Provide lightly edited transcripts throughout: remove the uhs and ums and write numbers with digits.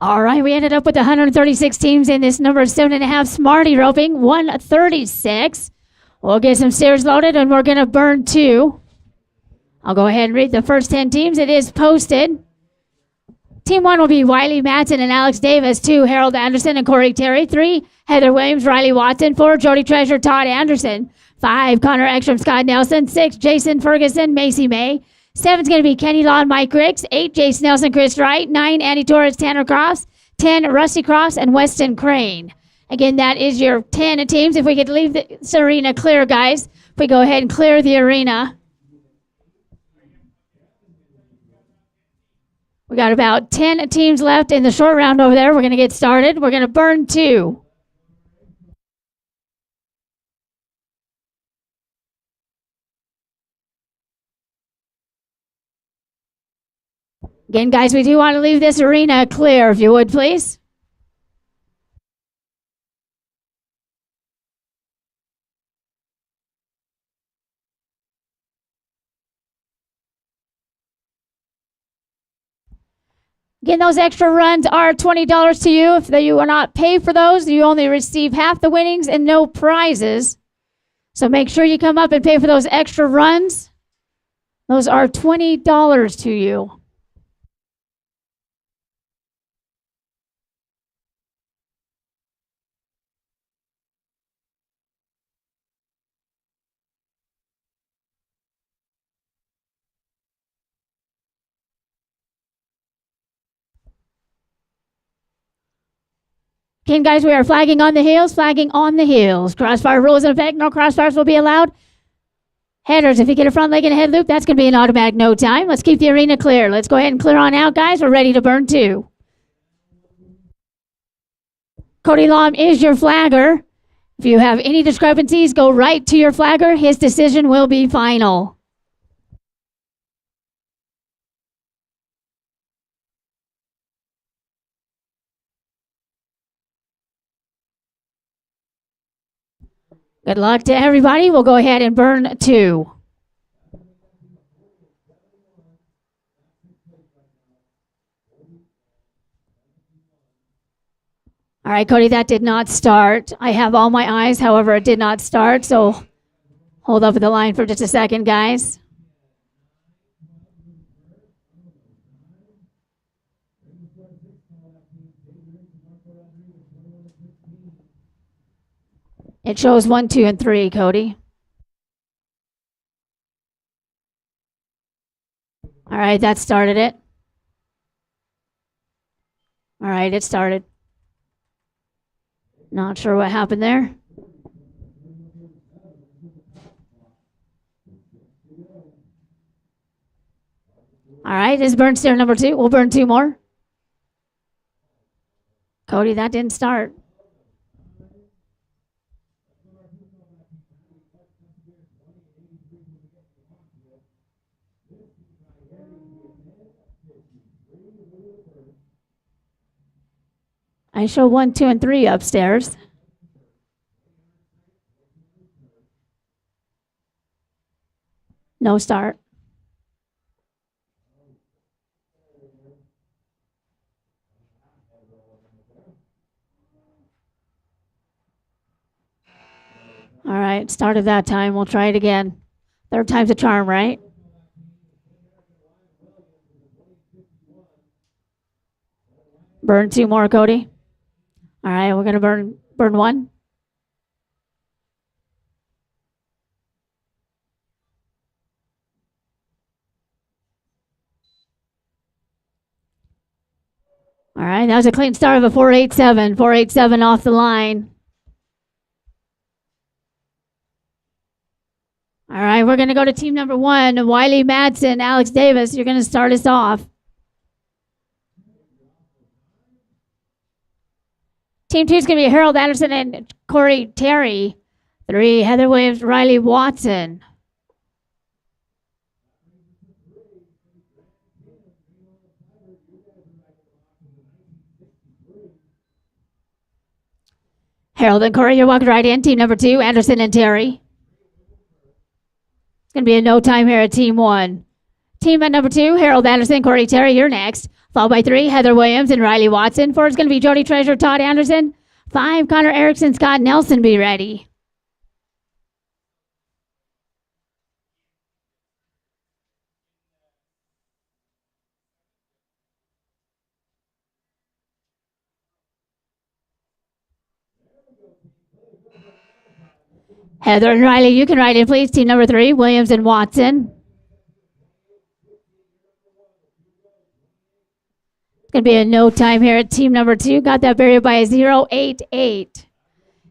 All right, we ended up with 136 teams in this number 7.5 Smarty roping, 136. We'll get some steers loaded and we're going to burn 2. I'll go ahead and read the first 10 teams. It is posted. Team 1 will be Wiley Matson and Alex Davis. 2, Harold Anderson and Corey Terry. 3, Heather Williams, Riley Watson. 4, Jody Treasure, Todd Anderson. 5, Connor Ekstrom, Scott Nelson. 6, Jason Ferguson, Macy May. 7 is going to be Kenny Law and Mike Ricks. 8, Jason Nelson, Chris Wright. 9, Andy Torres, Tanner Crofts. 10, Rusty Crofts and Weston Crane. Again, that is your 10 teams. If we could leave this arena clear, guys. If we go ahead and clear the arena. We got about 10 teams left in the short round over there. We're going to get started. We're going to burn 2. Again, guys, we do want to leave this arena clear, if you would, please. Again, those extra runs are $20 to you. If you are not paid for those, you only receive half the winnings and no prizes. So make sure you come up and pay for those extra runs. Those are $20 to you. Again, guys, we are flagging on the hills, flagging on the hills. Crossfire rules in effect. No crossfires will be allowed. Headers, if you get a front leg and a head loop, that's going to be an automatic no time. Let's keep the arena clear. Let's go ahead and clear on out, guys. We're ready to burn 2. Cody Lom is your flagger. If you have any discrepancies, go right to your flagger. His decision will be final. Good luck to everybody. We'll go ahead and burn 2. All right, Cody, that did not start. I have all my eyes. However, it did not start. So hold up the line for just a second, guys. It shows 1, 2, and 3, Cody. All right, that started it. All right, it started. Not sure what happened there. All right, this is burn steer number 2. We'll burn 2 more. Cody, that didn't start. I show 1, 2, and 3 upstairs. No start. All right, started that time. We'll try it again. Third time's a charm, right? Burn 2 more, Cody. All right, we're going to burn 1. All right, that was a clean start of a 487. 487 off the line. All right, we're going to go to team number 1, Wiley Madsen, Alex Davis. You're going to start us off. Team 2 is going to be Harold Anderson and Corey Terry. 3, Heather Williams, Riley Watson. Harold and Corey, you're walking right in. Team number 2, Anderson and Terry. It's going to be a no time here at team 1. Team at number 2, Harold Anderson, Corey Terry, you're next. Followed by 3, Heather Williams and Riley Watson. 4 is going to be Jody Treasure, Todd Anderson. 5, Connor Erickson, Scott Nelson, be ready. Heather and Riley, you can write in, please. Team number 3, Williams and Watson. Going to be a no time here at team number 2. Got that buried by a 0.88.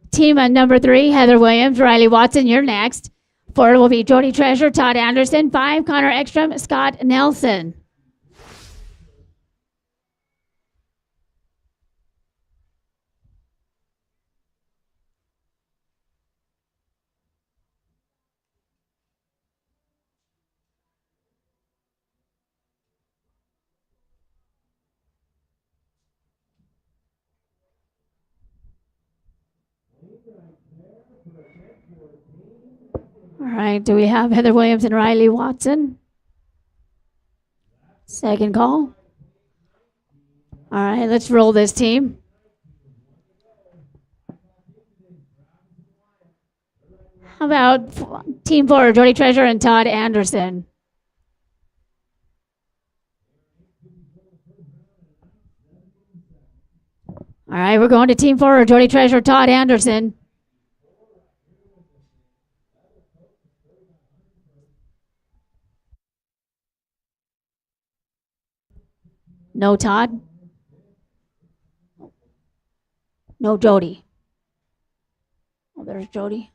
Team number 3, Heather Williams, Riley Watson, you're next. 4 will be Jody Treasure, Todd Anderson. 5, Connor Ekstrom, Scott Nelson. All right, do we have Heather Williams and Riley Watson? Second call. All right, let's roll this team. How about team 4, Jody Treasure and Todd Anderson? All right, we're going to team 4, Jody Treasure, Todd Anderson. No Todd. No Jody. Oh, there's Jody.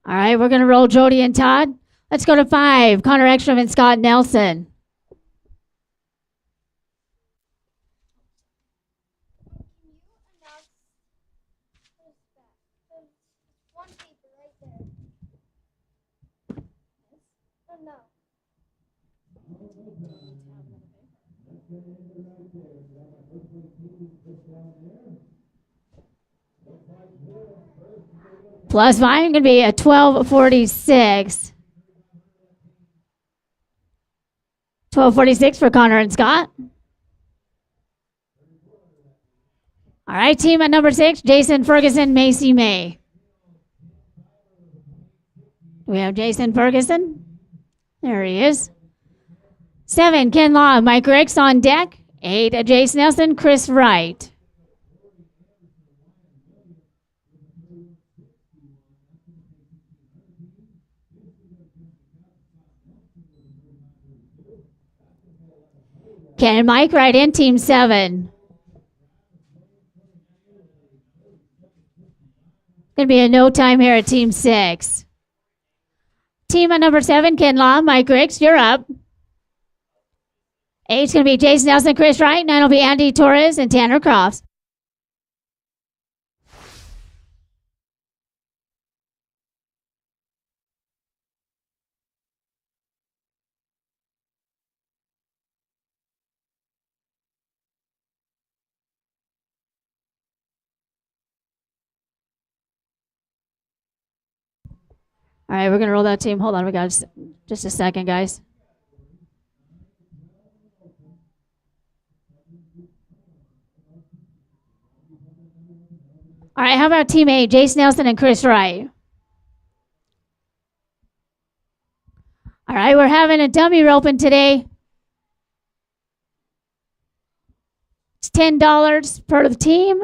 All right, we're going to roll Jody and Todd. Let's go to 5, Connor Ekstrom and Scott Nelson. Plus 5 going to be a 1246. 1246 for Connor and Scott. All right, team at number 6, Jason Ferguson, Macy May. We have Jason Ferguson. There he is. 7, Ken Law, Mike Ricks on deck. 8, Jace Nelson, Chris Wright. Ken and Mike right in, team 7. Going to be a no time here at team 6. Team at number 7, Ken Law, Mike Ricks, you're up. 8's going to be Jason Nelson, Chris Wright. 9 will be Andy Torres and Tanner Crofts. All right, we're going to roll that team. Hold on, we got just a second, guys. All right, how about team 8, Jace Nelson and Chris Wright? All right, we're having a dummy roping today. It's $10 per team.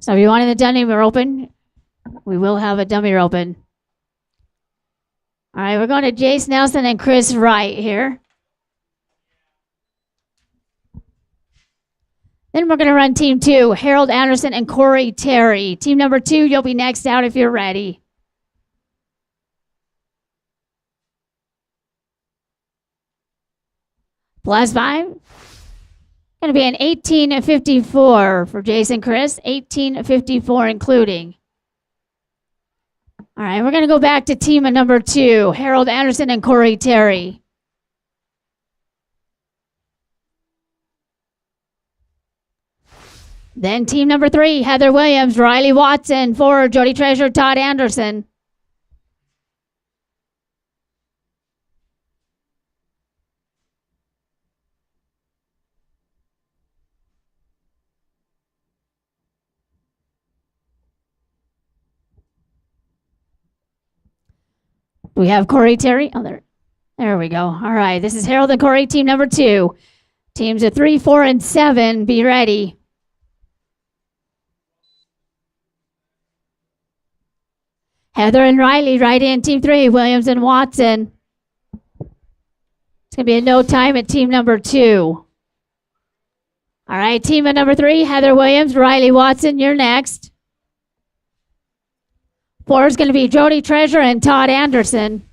So if you wanted the dummy roping, we will have a dummy roping. All right, we're going to Jace Nelson and Chris Wright here. Then we're going to run team 2, Harold Anderson and Corey Terry. Team number 2, you'll be next out if you're ready. Plus 5. Going to be an 1854 for Jason Chris, 1854 including. All right, we're going to go back to team number 2, Harold Anderson and Corey Terry. Then team number 3, Heather Williams, Riley Watson. 4, Jody Treasure, Todd Anderson. We have Corey Terry. Oh, there we go. All right, this is Harold and Corey, team number 2. Teams of 3, 4, and 7, be ready. Heather and Riley, right in team 3, Williams and Watson. It's going to be a no time at team number 2. All right, team of number 3, Heather Williams, Riley Watson, you're next. 4 is going to be Jody Treasure and Todd Anderson.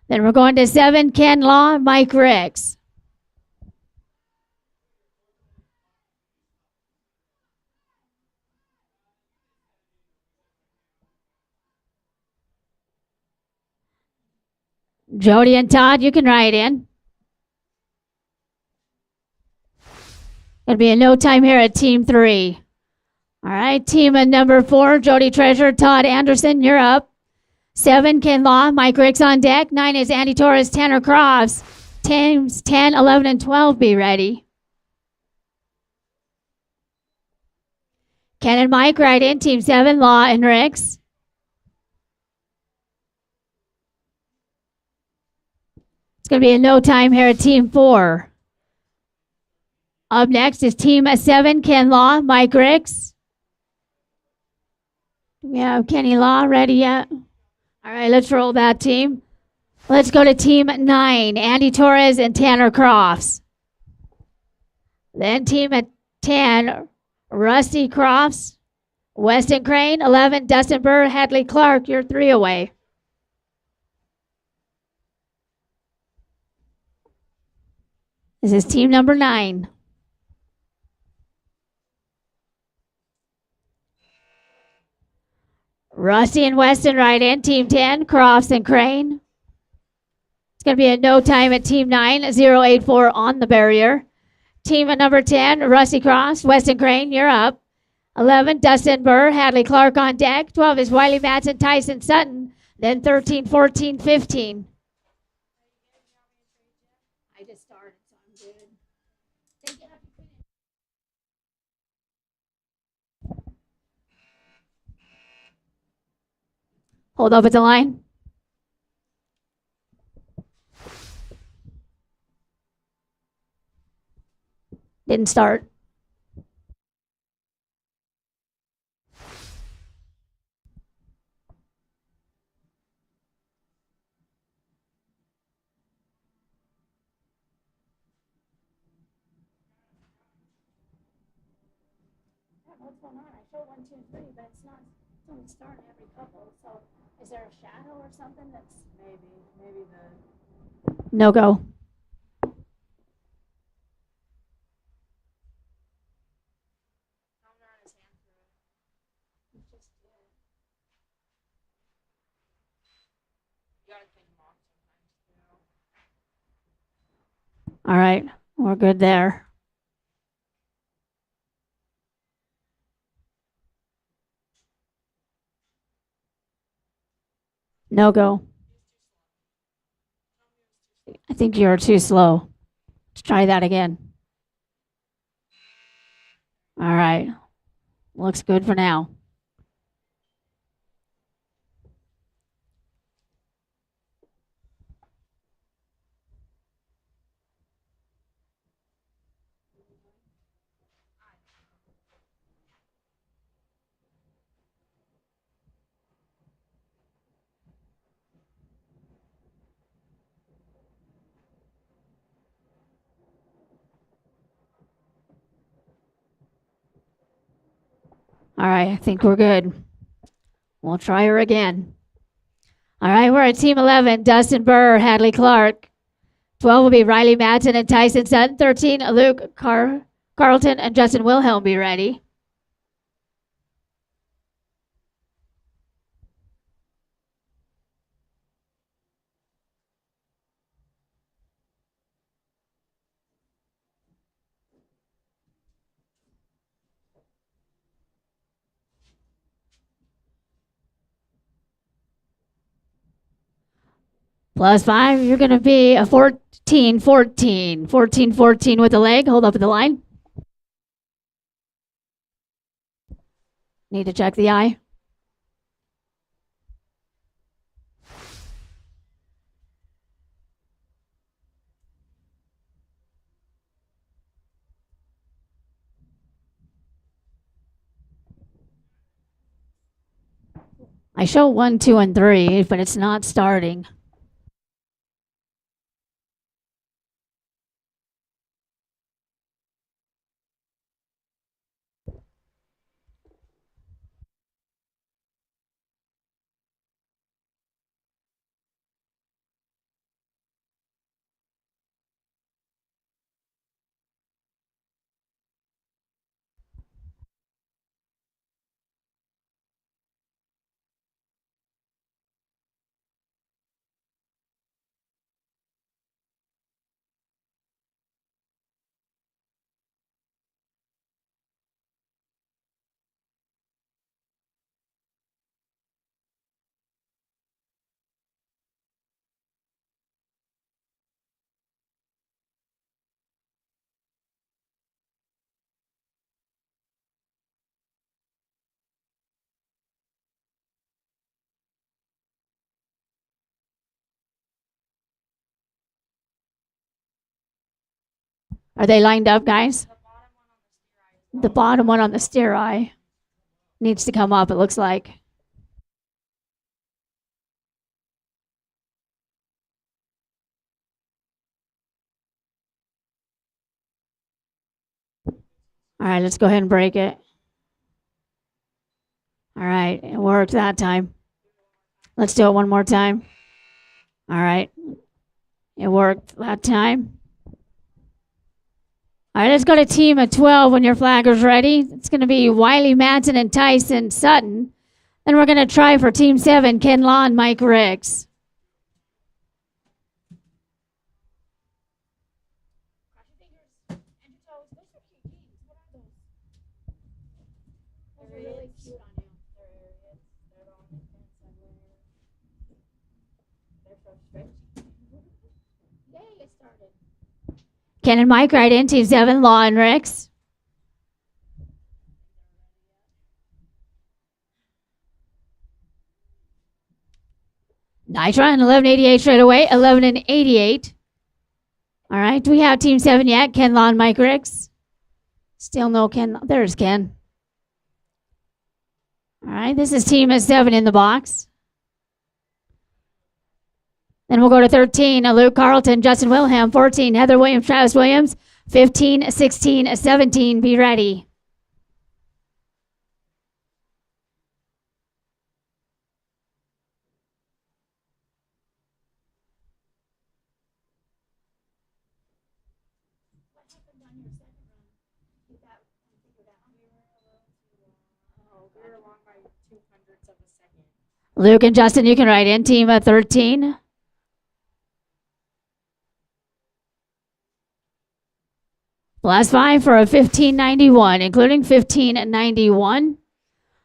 Then we're going to 7, Ken Law and Mike Ricks. Jody and Todd, you can ride in. Going to be a no time here at team 3. All right, team of number 4, Jody Treasure, Todd Anderson, you're up. 7, Ken Law, Mike Ricks on deck. 9 is Andy Torres, Tanner Crofts. Teams 10, 11, and 12, be ready. Ken and Mike ride in, team 7, Law and Ricks. It's going to be a no time here at team 4. Up next is team 7, Ken Law, Mike Ricks. Do we have Kenny Law ready yet? All right, let's roll that team. Let's go to team 9, Andy Torres and Tanner Crofts. Then team 10, Rusty Crofts, Weston Crane. 11, Dustin Burr, Hadley Clark. You're 3 away. This is team number 9. Rusty and Weston right in. Team 10, Crofts and Crane. It's going to be a no time at team 9, 084 on the barrier. Team at number 10, Rusty Crofts, Weston Crane, you're up. 11, Dustin Burr, Hadley Clark on deck. 12 is Wiley Madsen, Tyson Sutton. Then 13, 14, 15. I just started, so I'm good. Thank you. Hold up at the line. Didn't start. What's going on? I showed 1, 2, 3, but it's not. It's only starting every couple. So, is there a shadow or something that's maybe the no go? All right, we're good there. No go. I think you're too slow. Let's try that again. All right. Looks good for now. All right, I think we're good. We'll try her again. All right, we're at team 11, Dustin Burr, Hadley Clark. 12 will be Riley Madsen and Tyson Sutton. 13, Luke Carlton and Justin Wilhelm, be ready. Plus 5, you're going to be a 14, 14. 14, 14 with the leg. Hold up at the line. Need to check the eye. I show 1, 2, and 3, but it's not starting. Are they lined up, guys? The bottom one on the steer eye needs to come up, it looks like. All right, let's go ahead and break it. All right, it worked that time. Let's do it one more time. All right, it worked that time. All right, let's go to team of 12 when your flagger's ready. It's going to be Wiley Madsen and Tyson Sutton. Then we're going to try for team 7, Ken Law and Mike Ricks. Ken and Mike right in, team 7, Law and Ricks. Nitra and 1188 straight away, 11 and 88. All right, do we have team 7 yet? Ken Law and Mike Ricks. Still no Ken. There's Ken. All right, this is team 7 in the box. Then we'll go to 13, Luke Carlton, Justin Wilhelm. 14, Heather Williams, Travis Williams. 15, 16, 17, be ready. Luke and Justin, you can write in, team 13. Last 5 for a 1591, including 1591.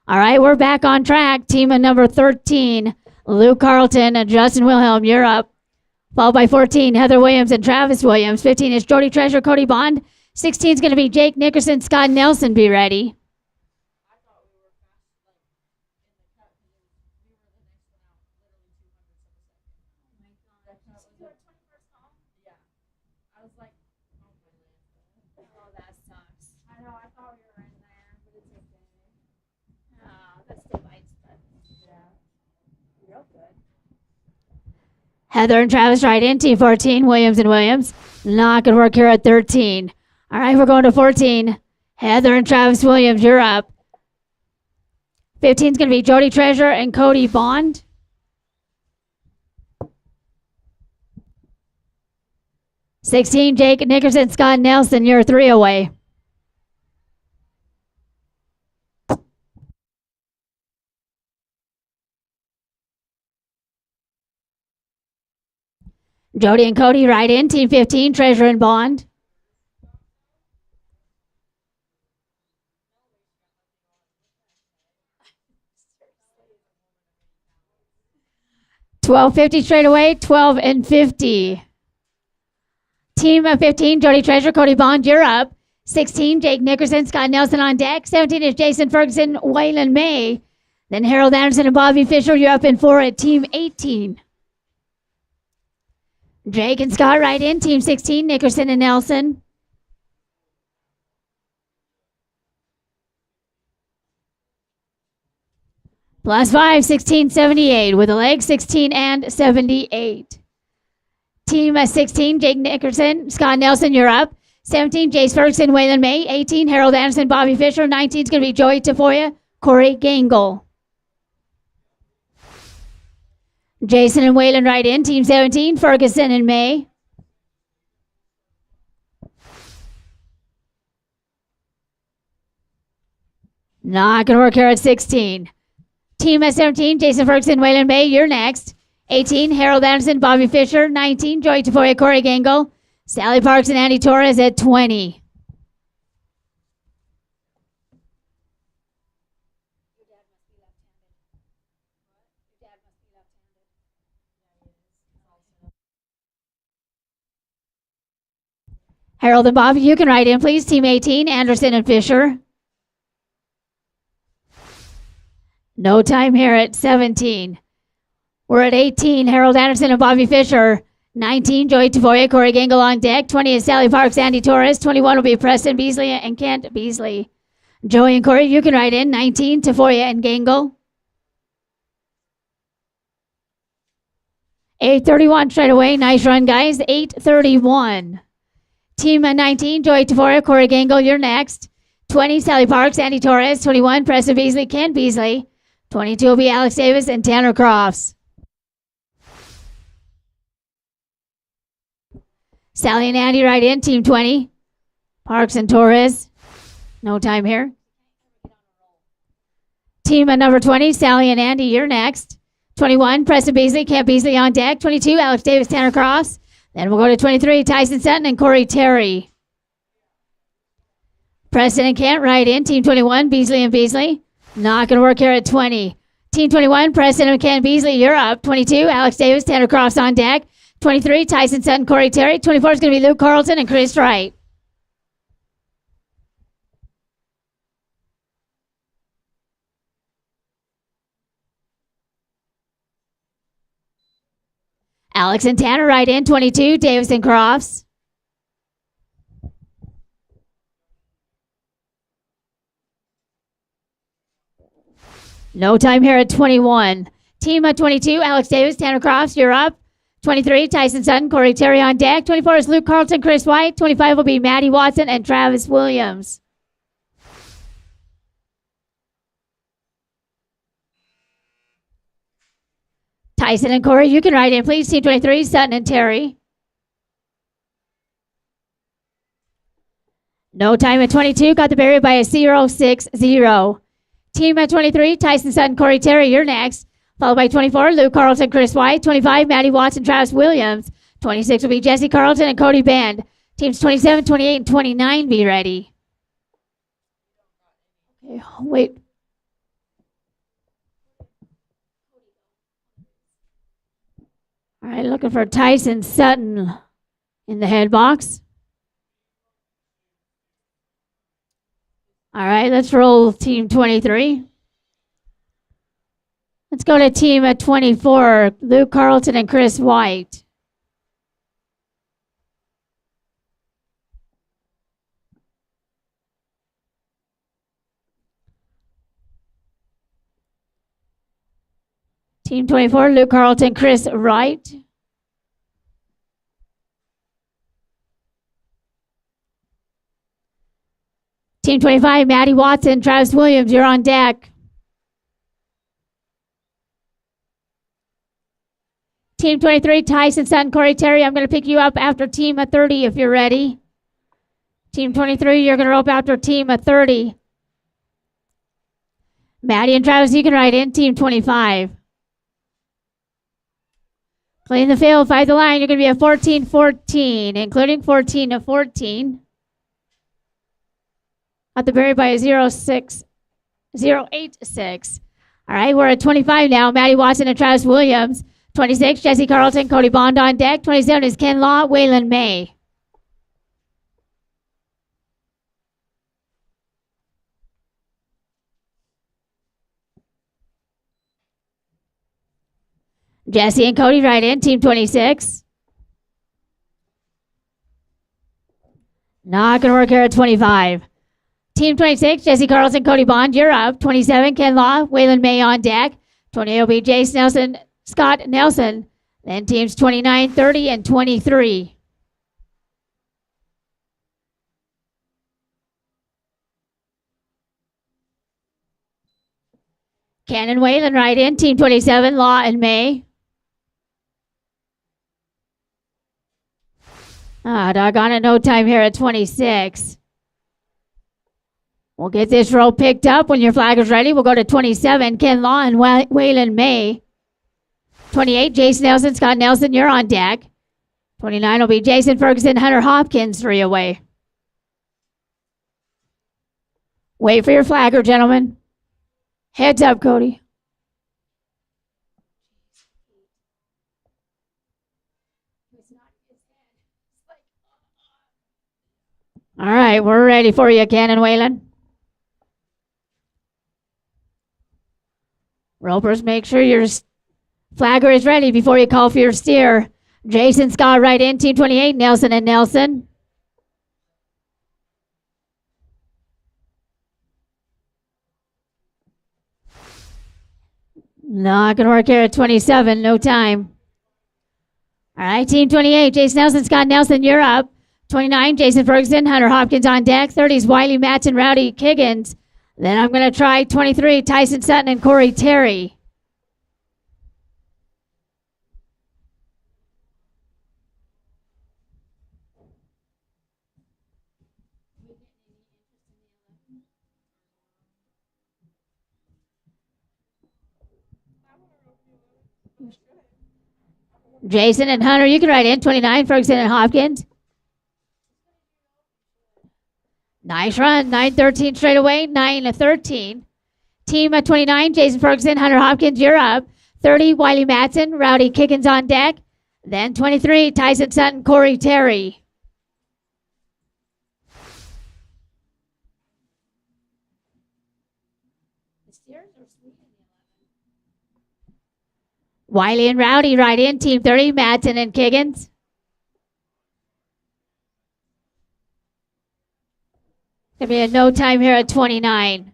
All right, we're back on track. Team of number 13, Luke Carlton and Justin Wilhelm, you're up. Followed by 14, Heather Williams and Travis Williams. 15 is Jody Treasure, Cody Bond. 16 is going to be Jake Nickerson, Scott Nelson, be ready. Heather and Travis right in, team 14, Williams and Williams. Not going to work here at 13. All right, we're going to 14. Heather and Travis Williams, you're up. 15 is going to be Jody Treasure and Cody Bond. $16, Jake Nickerson, Scott Nelson, you're 3 away. Jody and Cody right in, team 15, Treasure and Bond. 12:50 straight away, 12 and 50. Team of 15, Jody Treasure, Cody Bond, you're up. 16, Jake Nickerson, Scott Nelson on deck. 17 is Jason Ferguson, Waylon May. Then Harold Anderson and Bobby Fisher, you're up in 4 at Team 18. Jake and Scott right in, Team 16, Nickerson and Nelson. Plus 5, 1678 with a leg, 16 and 78. Team 16, Jake Nickerson, Scott Nelson, you're up. 17, Jace Ferguson, Waylon May. 18, Harold Anderson, Bobby Fisher. 19 is going to be Joey Tafoya, Corey Gangle. Jason and Waylon right in. Team 17, Ferguson and May. Not going to work here at 16. Team 17, Jason Ferguson, Waylon May, you're next. 18, Harold Anderson, Bobby Fisher. 19, Joey Tafoya, Corey Gangle. Sally Parks and Andy Torres at 20. Harold and Bobby, you can write in, please. Team 18, Anderson and Fisher. No time here at 17. We're at 18, Harold Anderson and Bobby Fisher. 19, Joey Tafoya, Corey Gangle on deck. 20 is Sally Parks, Andy Torres. 21 will be Preston Beasley and Kent Beasley. Joey and Corey, you can write in. 19, Tafoya and Gangle. 8:31 straight away. Nice run, guys. 8:31. Team 19, Joey Tafoya, Corey Gangle, you're next. 20, Sally Parks, Andy Torres. 21, Preston Beasley, Kent Beasley. 22 will be Alex Davis and Tanner Crofts. Sally and Andy right in, Team 20. Parks and Torres. No time here. Team number 20, Sally and Andy, you're next. 21, Preston Beasley, Kent Beasley on deck. 22, Alex Davis, Tanner Crofts. Then we'll go to 23, Tyson Sutton and Corey Terry. Preston and Kent right in, Team 21, Beasley and Beasley. Not going to work here at 20. Team 21, Preston and Kent Beasley, you're up. 22, Alex Davis, Tanner Crofts on deck. 23, Tyson Sutton, Corey Terry. 24 is going to be Luke Carlton and Chris Wright. Alex and Tanner right in. 22, Davis and Crofts. No time here at 21. Team 22, Alex Davis, Tanner Crofts, you're up. 23, Tyson Sutton, Corey Terry on deck. 24 is Luke Carlton, Chris White. 25 will be Maddie Watson and Travis Williams. Tyson and Corey, you can write in, please. Team 23, Sutton and Terry. No time at 22. Got the barrier by a 0-6-0. Team at 23, Tyson Sutton, Corey Terry, you're next. Followed by 24, Luke Carlton, Chris White. 25, Maddie Watson, Travis Williams. 26 will be Jesse Carlton and Cody Bend. Teams 27, 28, and 29 be ready. Okay, wait. All right, looking for Tyson Sutton in the head box. All right, let's roll Team 23. Let's go to Team 24, Luke Carlton and Chris White. Team 24, Luke Carlton, Chris Wright. Team 25, Maddie Watson, Travis Williams, you're on deck. Team 23, Tyson Sutton, Corey Terry, I'm going to pick you up after Team 30 if you're ready. Team 23, you're going to rope after Team 30. Maddie and Travis, you can ride in. Team 25. Clean the field, fight the line. You're going to be a 14-14, including 14-14. Got the barrier by a 0-6, 0-8-6. All right, we're at 25 now. Maddie Watson and Travis Williams. 26, Jesse Carlton, Cody Bond on deck. 27 is Ken Law, Waylon May. Jesse and Cody right in, team 26. Not going to work here at 25. Team 26, Jesse Carlson, Cody Bond, you're up. 27, Ken Law, Waylon May on deck. 28 will be Jace Nelson, Scott Nelson. Then teams 29, 30, and 23. Ken and Waylon right in, team 27, Law and May. Doggone it, no time here at 26. We'll get this row picked up when your flag is ready. We'll go to 27, Ken Law and Waylon May. 28, Jason Nelson, Scott Nelson, you're on deck. 29 will be Jason Ferguson, Hunter Hopkins, 3 away. Wait for your flagger, gentlemen. Heads up, Cody. All right, we're ready for you, Ken and Waylon. Ropers, make sure your flagger is ready before you call for your steer. Jason Scott right in, team 28, Nelson and Nelson. Not going to work here at 27, no time. All right, team 28, Jason Nelson, Scott Nelson, you're up. 29, Jason Ferguson, Hunter Hopkins on deck. 30s, Wiley Matson, Rowdy Kiggins. Then I'm going to try 23, Tyson Sutton and Corey Terry. Jason and Hunter, you can write in. 29, Ferguson and Hopkins. Nice run. 9-13 straight away. 9-13. Team at 29, Jason Ferguson, Hunter Hopkins, you're up. 30, Wiley Matson, Rowdy Kiggins on deck. Then 23, Tyson Sutton, Corey Terry. Wiley and Rowdy right in. Team 30, Matson and Kiggins. Gonna be a no time here at 29.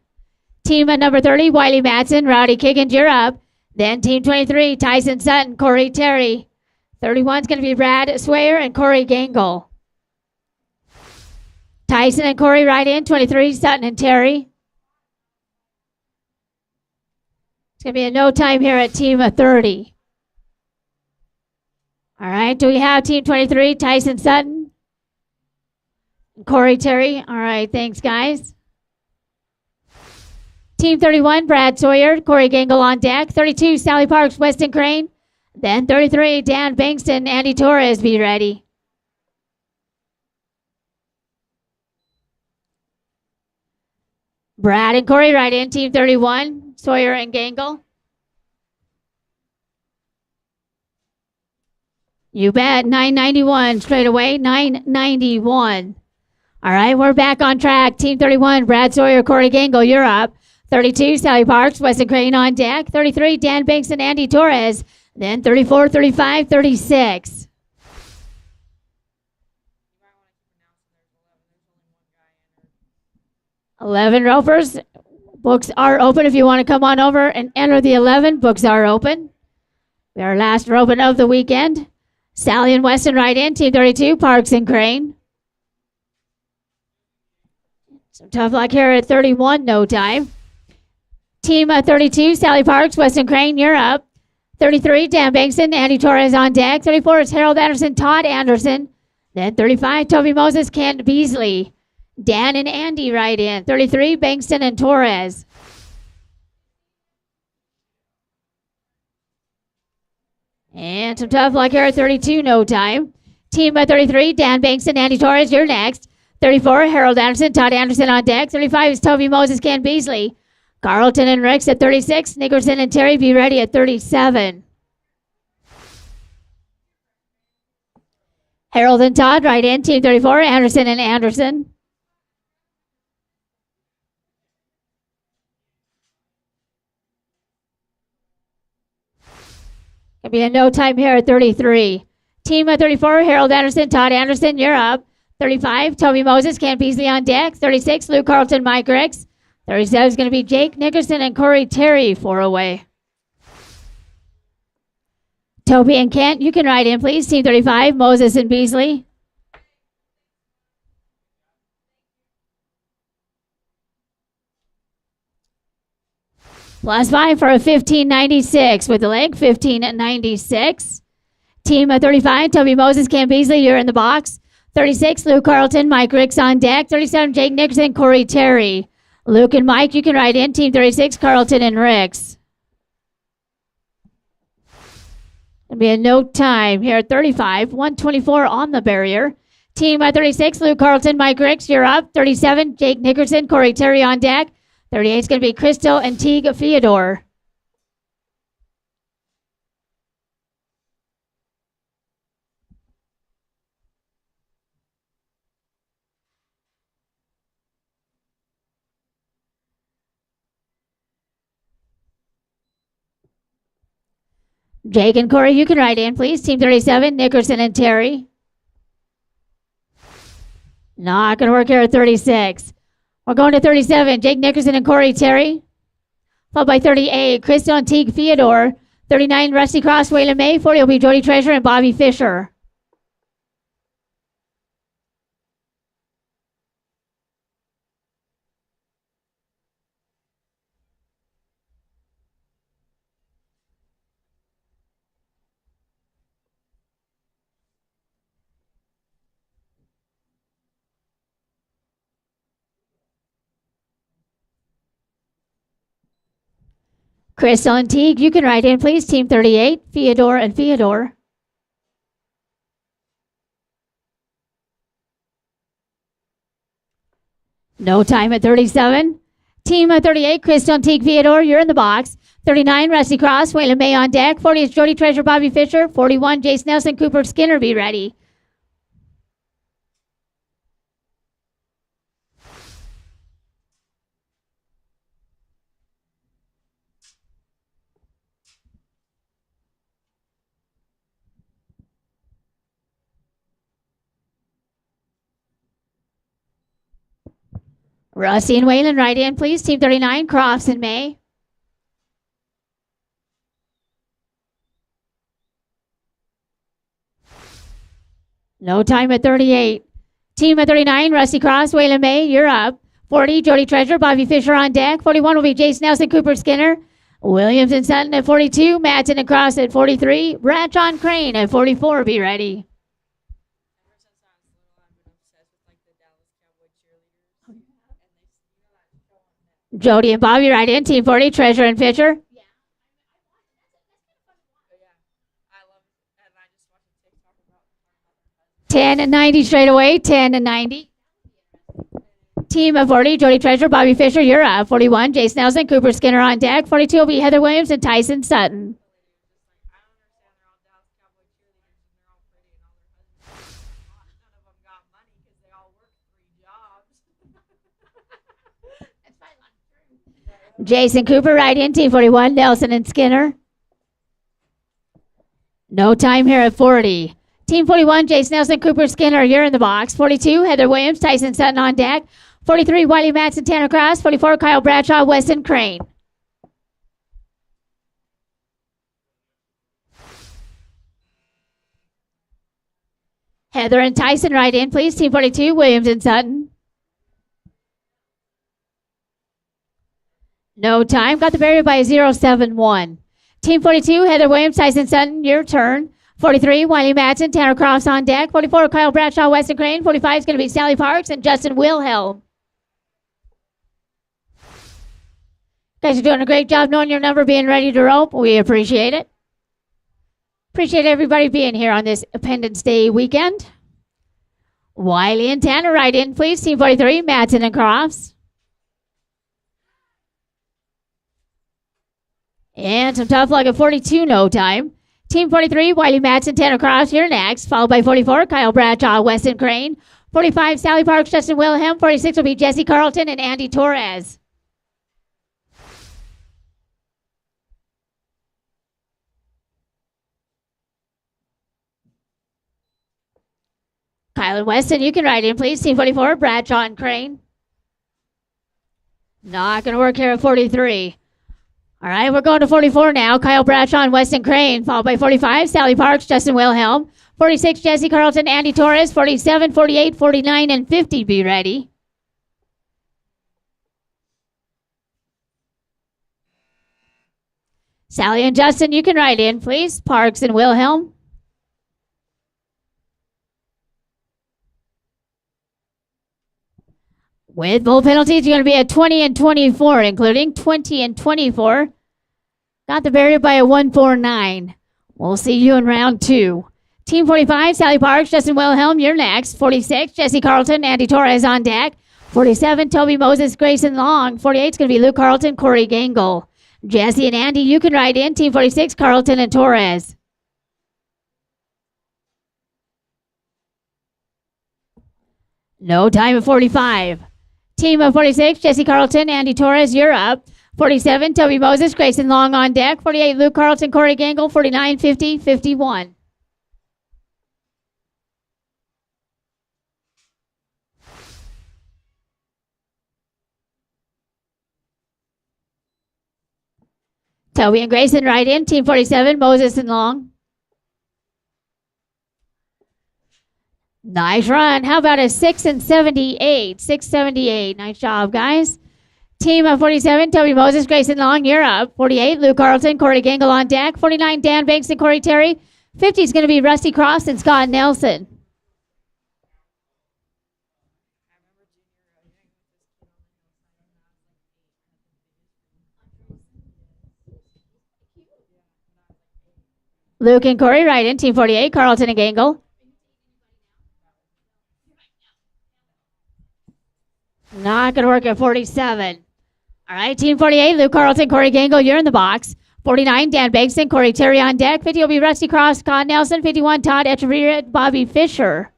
Team at number 30, Wiley Matson, Rowdy Kiggins, you're up. Then team 23, Tyson Sutton, Corey Terry. 31 is going to be Brad Swayer and Corey Gangle. Tyson and Corey right in. 23, Sutton and Terry. It's going to be a no time here at team 30. All right, do we have team 23, Tyson Sutton? Corey Terry. All right, thanks, guys. Team 31, Brad Sawyer, Corey Gangle on deck. 32, Sally Parks, Weston Crane. Then 33, Dan Bankston, Andy Torres, be ready. Brad and Corey right in, team 31, Sawyer and Gangle. You bet, 991 straight away, 991. All right, we're back on track. Team 31, Brad Sawyer, Corey Gangle, you're up. 32, Sally Parks, Weston Crane on deck. 33, Dan Banks and Andy Torres. Then 34, 35, 36. $11 ropers. Books are open if you want to come on over and enter the 11. Books are open. Our last roping of the weekend. Sally and Weston right in. Team 32, Parks and Crane. Some tough luck here at 31, no time. Team 32, Sally Parks, Weston Crane, you're up. 33, Dan Bankston, Andy Torres on deck. 34 is Harold Anderson, Todd Anderson. Then 35, Toby Moses, Kent Beasley. Dan and Andy right in. 33, Bankston and Torres. And some tough luck here at 32, no time. Team 33, Dan Bankston, Andy Torres, you're next. 34, Harold Anderson, Todd Anderson on deck. 35 is Toby Moses, Ken Beasley. Carlton and Ricks at 36. Nickerson and Terry be ready at 37. Harold and Todd, right in. Team 34, Anderson and Anderson. Gonna be a no time here at 33. Team of 34, Harold Anderson, Todd Anderson, you're up. 35, Toby Moses, Cam Beasley on deck. 36, Luke Carlton, Mike Ricks. 37 is going to be Jake Nickerson and Corey Terry, 4 away. Toby and Kent, you can ride in, please. Team 35, Moses and Beasley. Last 5 for a 15.96 with the leg, 15.96. Team of 35, Toby Moses, Cam Beasley, you're in the box. 36, Luke Carlton, Mike Ricks on deck. 37, Jake Nickerson, Corey Terry. Luke and Mike, you can ride in. Team 36, Carlton and Ricks. It'll be a no time here at 35, 124 on the barrier. Team of 36, Luke Carlton, Mike Ricks, you're up. 37, Jake Nickerson, Corey Terry on deck. 38 is going to be Crystal and Teague Theodore. Jake and Corey, you can ride in, please. Team 37, Nickerson and Terry. Not going to work here at 36. We're going to 37, Jake Nickerson and Corey Terry. Followed by 38, Crystal and Teague Theodore. 39, Rusty Cross, Waylon May. 40 will be Jody Treasure and Bobby Fisher. Crystal and Teague, you can ride in, please. Team 38, Theodore and Theodore. No time at 37. Team 38, Crystal and Teague Theodore, you're in the box. 39, Rusty Cross, Waylon May on deck. 40 is Jody Treasure, Bobby Fisher. 41, Jace Nelson, Cooper Skinner, be ready. Rusty and Waylon, right in, please. Team 39, Crofts and May. No time at 38. Team at 39, Rusty Cross, Waylon May, you're up. 40, Jody Treasure, Bobby Fisher on deck. 41 will be Jace Nelson, Cooper Skinner. Williams and Sutton at 42. Matson and Cross at 43. Bradshaw and Crane at 44, be ready. Jody and Bobby right in. Team 40, Treasure and Fisher. 10 and 90 straight away. 10 and 90. Team of 40, Jody Treasure, Bobby Fisher, you're up. 41, Jace Nelson, Cooper Skinner on deck. 42 will be Heather Williams and Tyson Sutton. Jason Cooper right in. Team 41, Nelson and Skinner. No time here at 40. Team 41, Jace Nelson, Cooper Skinner, you're in the box. 42, Heather Williams, Tyson Sutton on deck. 43, Wiley Matson, Tanner Cross. 44, Kyle Bradshaw, Weston Crane. Heather and Tyson right in, please. Team 42, Williams and Sutton. No time. Got the barrier by a 0.71. Team 42, Heather Williams, Tyson Sutton, your turn. 43, Wiley Matson, Tanner Crofts on deck. 44, Kyle Bradshaw, Weston Crane. 45 is going to be Sally Parks and Justin Wilhelm. Guys are doing a great job knowing your number, being ready to rope. We appreciate it. Appreciate everybody being here on this Independence Day weekend. Wiley and Tanner right in, please. Team 43, Matson and Crofts. And some tough luck at 42, no time. Team 43, Wiley Madsen, Tanner Cross, you're next, followed by 44, Kyle Bradshaw, Weston Crane. 45, Sally Parks, Justin Wilhelm. 46 will be Jesse Carlton and Andy Torres. Kyle and Weston, you can ride in, please. Team 44, Bradshaw and Crane. Not going to work here at 43. All right, we're going to 44 now. Kyle Bradshaw and Weston Crane, followed by 45, Sally Parks, Justin Wilhelm. 46, Jesse Carlton, Andy Torres. 47, 48, 49, and 50, be ready. Sally and Justin, you can ride in, please. Parks and Wilhelm. With both penalties, you're going to be at 20 and 24, including 20 and 24. Got the barrier by a 149. We'll see you in round 2. Team 45, Sally Parks, Justin Wilhelm, you're next. 46, Jesse Carlton, Andy Torres on deck. 47, Toby Moses, Grayson Long. 48 is going to be Luke Carlton, Corey Gangle. Jesse and Andy, you can ride in. Team 46, Carlton and Torres. No time at 45. Team of 46, Jesse Carlton, Andy Torres, you're up. 47, Toby Moses, Grayson Long on deck. 48, Luke Carlton, Corey Gangle. 49, 50, 51. Toby and Grayson ride in. Team 47, Moses and Long. Nice run. How about a 6 and 78? 678. Nice job, guys. Team of 47, Toby Moses, Grayson Long, you're up. 48, Luke Carlton, Corey Gangle on deck. 49, Dan Banks and Corey Terry. 50 is going to be Rusty Cross and Scott Nelson. Luke and Corey ride in. Team 48, Carlton and Gangle. Not going to work at 47. All right, Team 48, Luke Carlton, Corey Gangle, you're in the box. 49, Dan Bankston, Corey Terry on deck. 50 will be Rusty Cross, Scott Nelson. 51, Todd Echeverria, Bobby Fisher.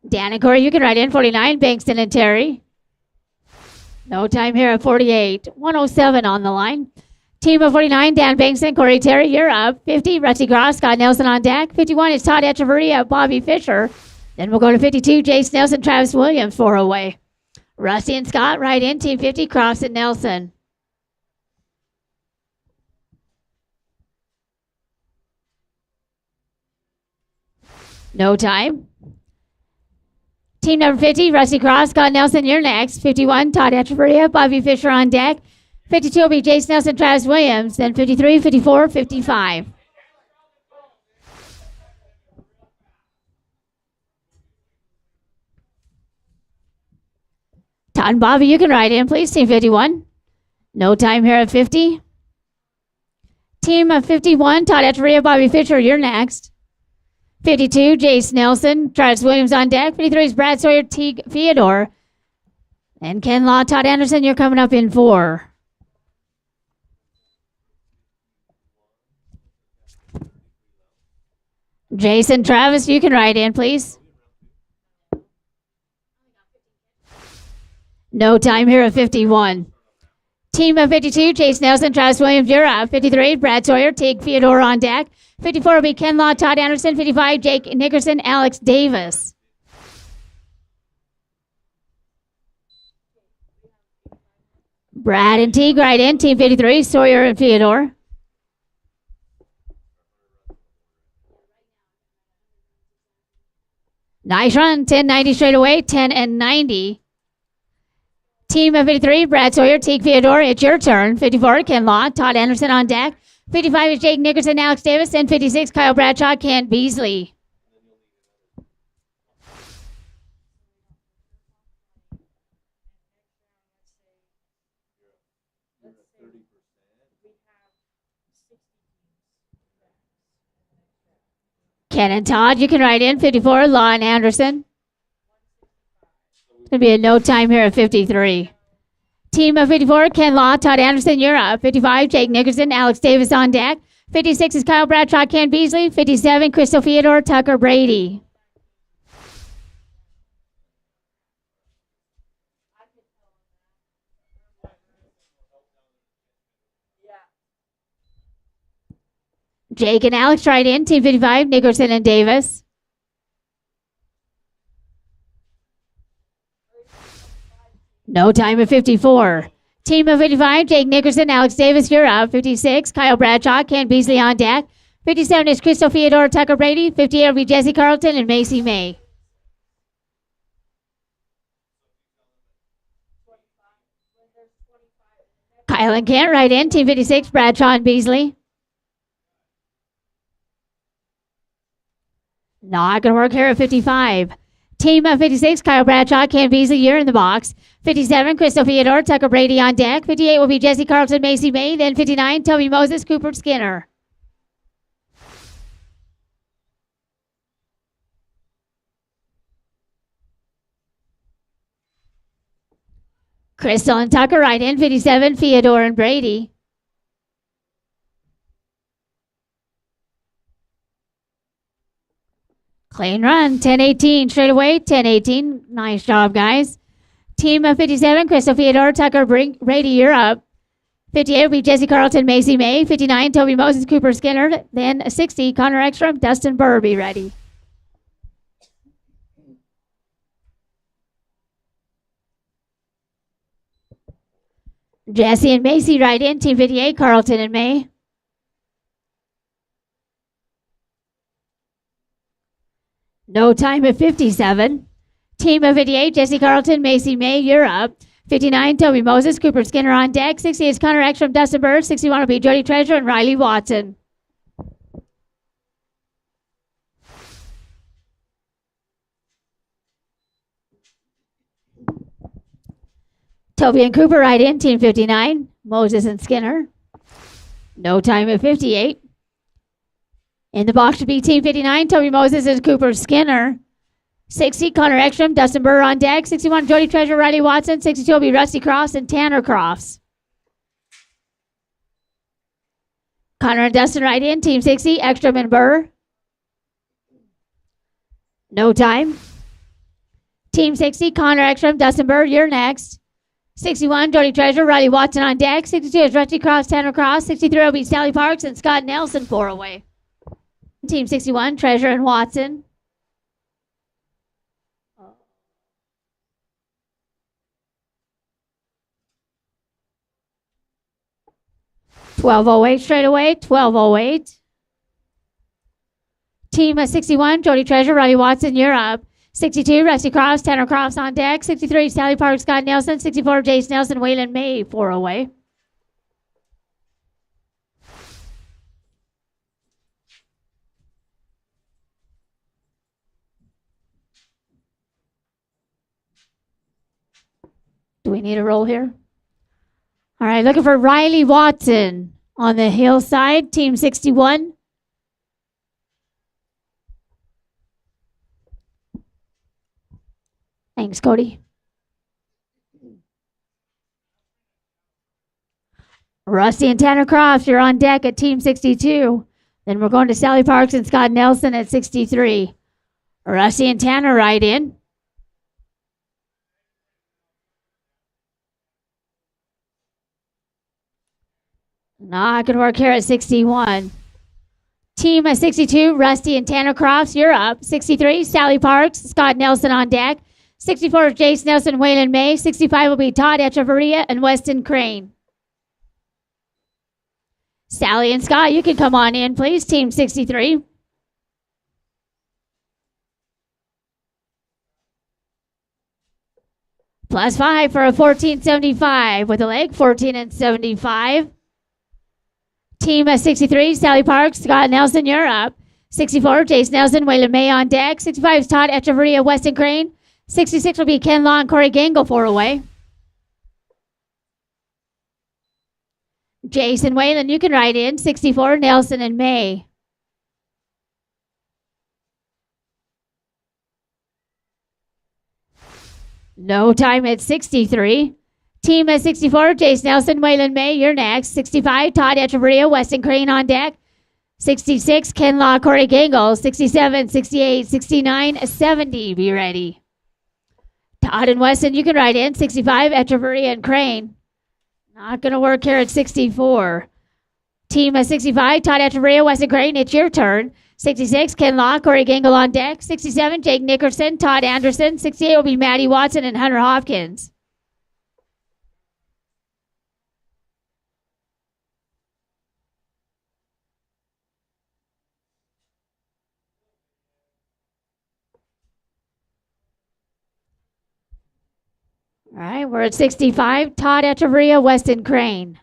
Dan and Corey, you can ride in. 49, Bankston and Terry. No time here at 48. 107 on the line. Team of 49, Dan Bankston, Corey Terry, you're up. 50, Rusty Cross, Scott Nelson on deck. 51 is Todd Echeverria, Bobby Fisher. Then we'll go to 52, Jace Nelson, Travis Williams, 4 away. Rusty and Scott ride in. Team 50, Cross and Nelson. No time. Team number 50, Rusty Cross, Scott Nelson, you're next. 51, Todd Echeverria, Bobby Fisher on deck. 52 will be Jace Nelson, Travis Williams. Then 53, 54, 55. Todd and Bobby, you can ride in, please. Team 51. No time here at 50. Team of 51, Todd Echeverria, Bobby Fisher, you're next. 52, Jace Nelson, Travis Williams on deck. 53 is Brad Sawyer, Teague Theodore. And Ken Law, Todd Anderson, you're coming up in 4. Jason Travis, you can ride in, please. No time here at 51. Team of 52, Chase Nelson, Travis Williams, you're up. 53, Brad Sawyer, Teague Theodore on deck. 54 will be Ken Law, Todd Anderson. 55, Jake Nickerson, Alex Davis. Brad and Teague right in. Team 53, Sawyer and Theodore. Nice run. 10-90 straight away. 10 and 90. Team of 53, Brad Sawyer, Teague Theodore. It's your turn. 54, Ken Law, Todd Anderson on deck. 55 is Jake Nickerson, Alex Davis. And 56, Kyle Bradshaw, Kent Beasley. Ken and Todd, you can write in 54, Lon Anderson. It's going to be a no time here at 53. Team of 54, Ken Law, Todd Anderson, you're up. 55, Jake Nickerson, Alex Davis on deck. 56 is Kyle Bradshaw, Ken Beasley. 57, Crystal Theodore, Tucker Brady. Jake and Alex right in. Team 55, Nickerson and Davis. No time at 54. Team of 55, Jake Nickerson, Alex Davis, you're up. 56, Kyle Bradshaw, Ken Beasley on deck. 57 is Crystal Theodore, Tucker Brady. 58 will be Jesse Carlton and Macy May. Kyle and Kent right in. Team 56, Bradshaw and Beasley. Not going to work here at 55. Team of 56, Kyle Bradshaw, Ken Beasley, you're in the box. 57, Crystal Theodore, Tucker Brady on deck. 58 will be Jesse Carlton, Macy May. Then 59, Toby Moses, Cooper Skinner. Crystal and Tucker right in. 57, Theodore and Brady. Clean run, 10-18 straight away, 10-18. Nice job, guys. Team of 57, Crystal Theodore, Tucker Brady, you're up. 58 will be Jesse Carlton, Macy May. 59, Toby Moses, Cooper Skinner. Then 60, Connor Ekstrom, Dustin Burby ready. Jesse and Macy right in. Team 58, Carlton and May. No time at 57. Team of 58, Jesse Carlton, Macy May, you're up. 59, Toby Moses, Cooper Skinner on deck. 60 is Connor Ekstrom, Dustin Bird. 61 will be Jody Treasure and Riley Watson. Toby and Cooper right in. Team 59, Moses and Skinner. No time at 58. In the box should be Team 59, Toby Moses and Cooper Skinner. 60, Connor Ekstrom, Dustin Burr on deck. 61, Jody Treasure, Riley Watson. 62 will be Rusty Crofts and Tanner Crofts. Connor and Dustin right in. Team 60, Ekstrom and Burr. No time. Team 60, Connor Ekstrom, Dustin Burr, you're next. 61, Jody Treasure, Riley Watson on deck. 62 is Rusty Crofts, Tanner Crofts. 63 will be Sally Parks and Scott Nelson, 4 away. Team 61, Treasure and Watson. $12.08 straight away, $12.08. Team 61, Jody Treasure, Riley Watson, you're up. 62, Rusty Crofts, Tanner Crofts on deck. 63, Sally Parks, Scott Nelson. 64, Jace Nelson, Waylon May, 4 away. Do we need a roll here? All right, looking for Riley Watson on the hillside, Team 61. Thanks, Cody. Rusty and Tanner Crofts, you're on deck at Team 62. Then we're going to Sally Parks and Scott Nelson at 63. Rusty and Tanner right in. Not going to work here at 61. Team 62, Rusty and Tanner Crofts, you're up. 63, Sally Parks, Scott Nelson on deck. 64 is Jace Nelson, Waylon May. 65 will be Todd Echeverria and Weston Crane. Sally and Scott, you can come on in, please. Team 63. +5 for a 14.75 with a leg, 14 and 75. Team 63, Sally Parks, Scott Nelson, you're up. 64, Jace Nelson, Waylon May on deck. 65 is Todd Echeverria, Weston Crane. 66 will be Ken Law and Corey Gangle, 4 away. Jason Whalen, you can write in. 64, Nelson and May. No time at 63. Team at 64, Jace Nelson, Waylon May, you're next. 65, Todd Echeverria, Weston Crane on deck. 66, Ken Law, Corey Gangle. 67, 68, 69, 70, be ready. Todd and Weston, you can ride in. 65, Echeverria and Crane. Not going to work here at 64. Team at 65, Todd Echeverria, Weston Crane, it's your turn. 66, Ken Law, Corey Gangle on deck. 67, Jake Nickerson, Todd Anderson. 68 will be Maddie Watson and Hunter Hopkins. All right, we're at 65, Todd Echeverria, Weston Crane.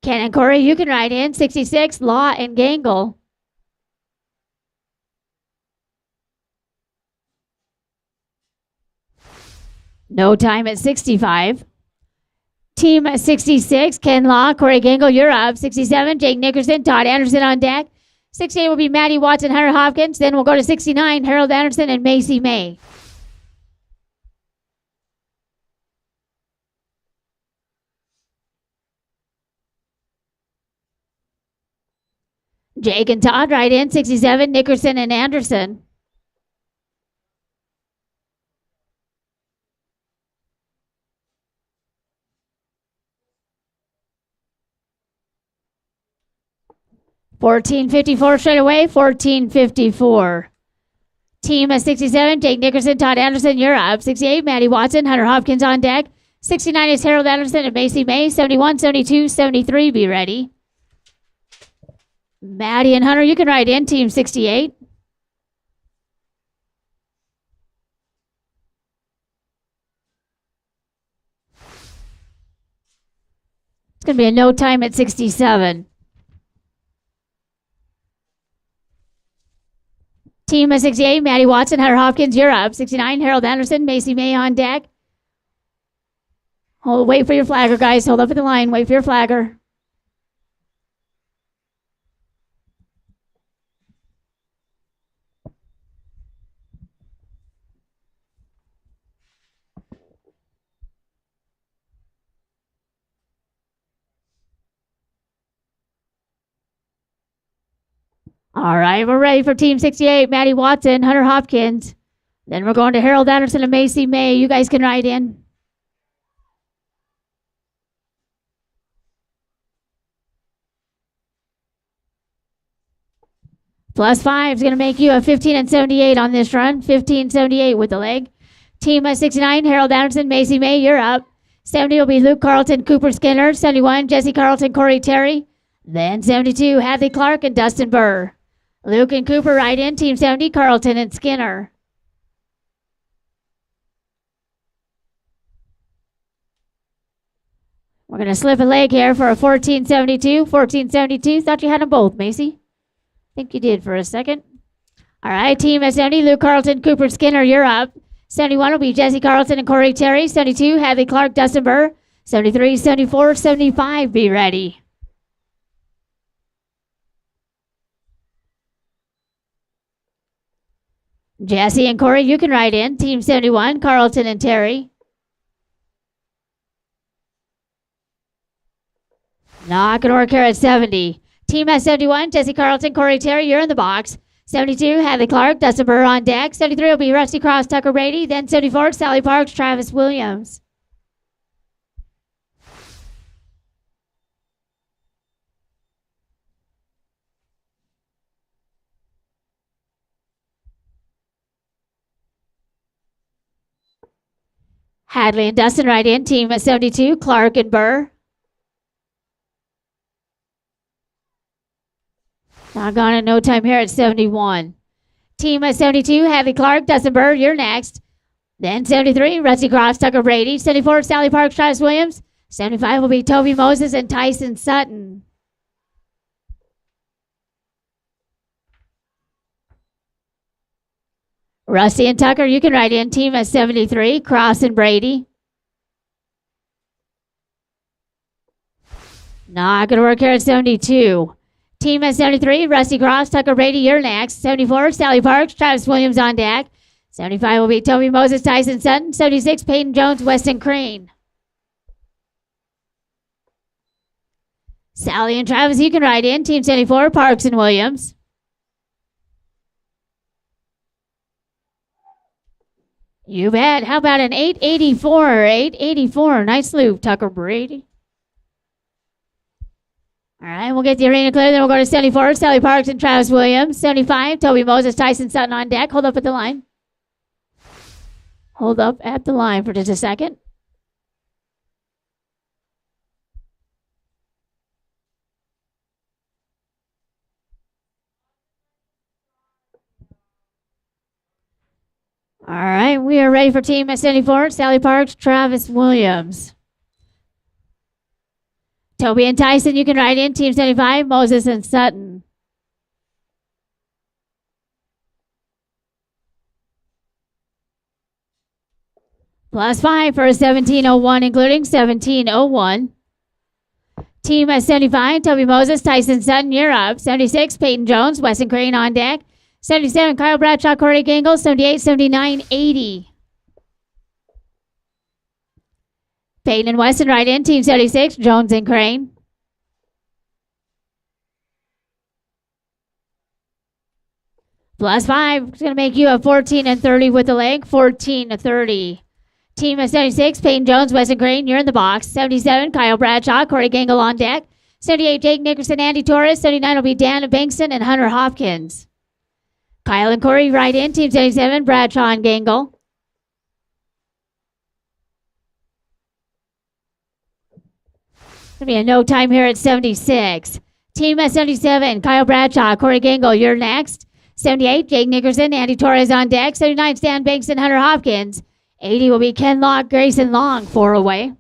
Ken and Corey, you can ride in. 66, Law and Gangle. No time at 65. Team at 66, Ken Law, Corey Gangle, you're up. 67, Jake Nickerson, Todd Anderson on deck. 68 will be Maddie Watson, Hunter Hopkins. Then we'll go to 69, Harold Anderson and Macy May. Jake and Todd ride in. 67, Nickerson and Anderson. $14.54 straight away. $14.54. Team at 67, Jake Nickerson, Todd Anderson, you're up. 68, Maddie Watson, Hunter Hopkins on deck. 69 is Harold Anderson and Macy May. 71, 72, 73, be ready. Maddie and Hunter, you can ride in. Team 68. It's going to be a no time at 67. Team at 68, Maddie Watson, Hunter Hopkins, you're up. 69, Harold Anderson, Macy May on deck. Wait for your flagger, guys. Hold up at the line. Wait for your flagger. All right, we're ready for Team 68, Maddie Watson, Hunter Hopkins. Then we're going to Harold Anderson and Macy May. You guys can ride in. +5 is going to make you a 15 and 78 on this run. 15.78 with the leg. Team at 69, Harold Anderson, Macy May, you're up. 70 will be Luke Carlton, Cooper Skinner. 71, Jesse Carlton, Corey Terry. Then 72, Hadley Clark and Dustin Burr. Luke and Cooper ride in. Team 70, Carlton and Skinner. We're going to slip a leg here for a 14.72. 14.72. Thought you had them both, Macy. Think you did for a second. All right, team at 70, Luke Carlton, Cooper Skinner, you're up. 71 will be Jesse Carlton and Corey Terry. 72, Hadley Clark, Dustin Burr. 73, 74, 75, be ready. Jesse and Corey, you can ride in. Team 71, Carlton and Terry. Not going to work here at 70. Team at 71, Jesse Carlton, Corey Terry, you're in the box. 72, Hadley Clark, Dustin Burr on deck. 73 will be Rusty Cross, Tucker Brady. Then 74, Sally Parks, Travis Williams. Hadley and Dustin ride in. Team at 72, Clark and Burr. Not gone in no time here at 71. Team at 72, Hadley Clark, Dustin Burr, you're next. Then 73, Rusty Cross, Tucker Brady. 74, Sally Parks, Travis Williams. 75 will be Toby Moses and Tyson Sutton. Rusty and Tucker, you can ride in. Team at 73, Cross and Brady. Not going to work here at 72. Team at 73, Rusty Cross, Tucker Brady, you're next. 74, Sally Parks, Travis Williams on deck. 75 will be Toby Moses, Tyson Sutton. 76, Peyton Jones, Weston Crane. Sally and Travis, you can ride in. Team 74, Parks and Williams. You bet. How about an 884? 884. Nice loop, Tucker Brady. All right, we'll get the arena clear. Then we'll go to 74, Sally Parks and Travis Williams. 75, Toby Moses, Tyson Sutton on deck. Hold up at the line. Hold up at the line for just a second. All right, we are ready for Team S74, Sally Parks, Travis Williams. Toby and Tyson, you can ride in. Team 75, Moses and Sutton. +5 for a 1701, including 1701. Team S75, Toby Moses, Tyson Sutton, you're up. 76, Peyton Jones, Weston Crane on deck. 77, Kyle Bradshaw, Corey Gangle. 78, 79, 80. Peyton and Weston ride in. Team 76, Jones and Crane. +5. It's going to make you a 14 and 30 with the leg. 14 to 30. Team of 76, Peyton Jones, Weston Crane, you're in the box. 77, Kyle Bradshaw, Corey Gangle on deck. 78, Jake Nickerson, Andy Torres. 79 will be Dan Bankston and Hunter Hopkins. Kyle and Corey ride in. Team 77, Bradshaw and Gangle. Going to be a no time here at 76. Team at 77, Kyle Bradshaw, Corey Gangle, you're next. 78, Jake Nickerson, Andy Torres on deck. 79, Stan Banks and Hunter Hopkins. 80 will be Ken Locke, Grayson Long, 4 away.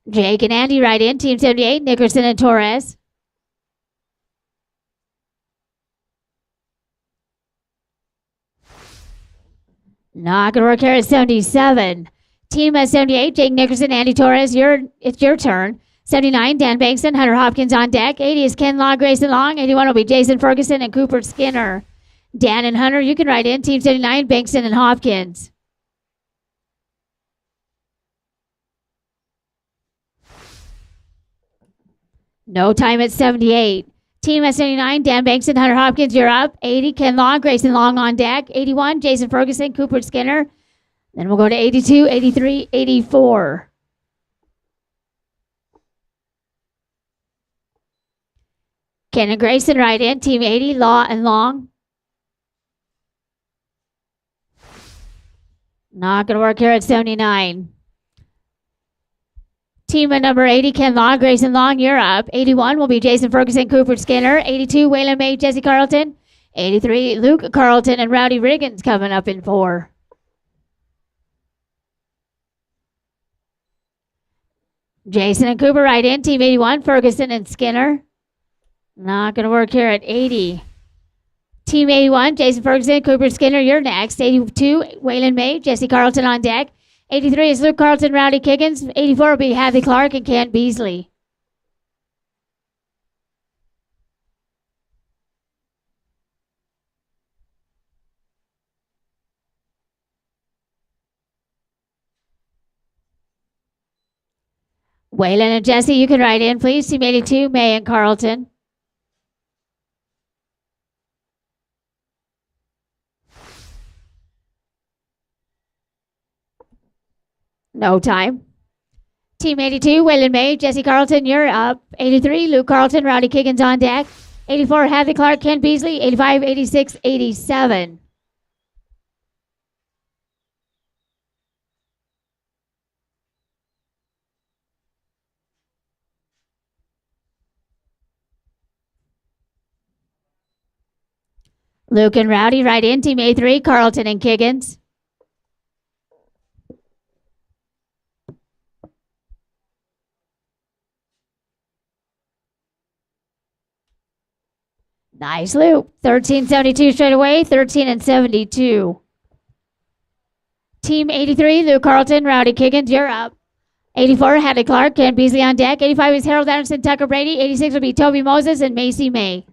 Jake and Andy ride in. Team 78, Nickerson and Torres. Not going to work here at 77. Team at 78, Jake Nickerson, Andy Torres, it's your turn. 79, Dan Bankston, Hunter Hopkins on deck. 80 is Ken Law, Grayson Long. 81 will be Jason Ferguson and Cooper Skinner. Dan and Hunter, you can ride in. Team 79, Bankston and Hopkins. No time at 78. Team at 79, Dan Bankston, Hunter Hopkins, you're up. 80, Ken Long, Grayson Long on deck. 81, Jason Ferguson, Cooper Skinner. Then we'll go to 82, 83, 84. Ken and Grayson ride in. Team 80, Law and Long. Not going to work here at 79. Team at number 80, Ken Law, Grayson Long, you're up. 81 will be Jason Ferguson, Cooper Skinner. 82, Waylon May, Jesse Carlton. 83, Luke Carlton and Rowdy Riggins coming up in 4. Jason and Cooper ride in. Team 81, Ferguson and Skinner. Not going to work here at 80. Team 81, Jason Ferguson, Cooper Skinner, you're next. 82, Waylon May, Jesse Carlton on deck. 83 is Luke Carlton, Rowdy Kiggins. 84 will be Hathy Clark and Kent Beasley. Waylon and Jesse, you can ride in, please. Team 82, May and Carlton. No time. Team 82, Waylon May, Jesse Carlton, you're up. 83, Luke Carlton, Rowdy Kiggins on deck. 84, Hathy Clark, Ken Beasley. 85, 86, 87. Luke and Rowdy ride in. Team 83, Carlton and Kiggins. Nice loop. 1372 straight away. 13 and 72. Team 83, Luke Carlton, Rowdy Kiggins, you're up. 84, Hadley Clark, Ken Beasley on deck. 85 is Harold Anderson, Tucker Brady. 86 will be Toby Moses and Macy May.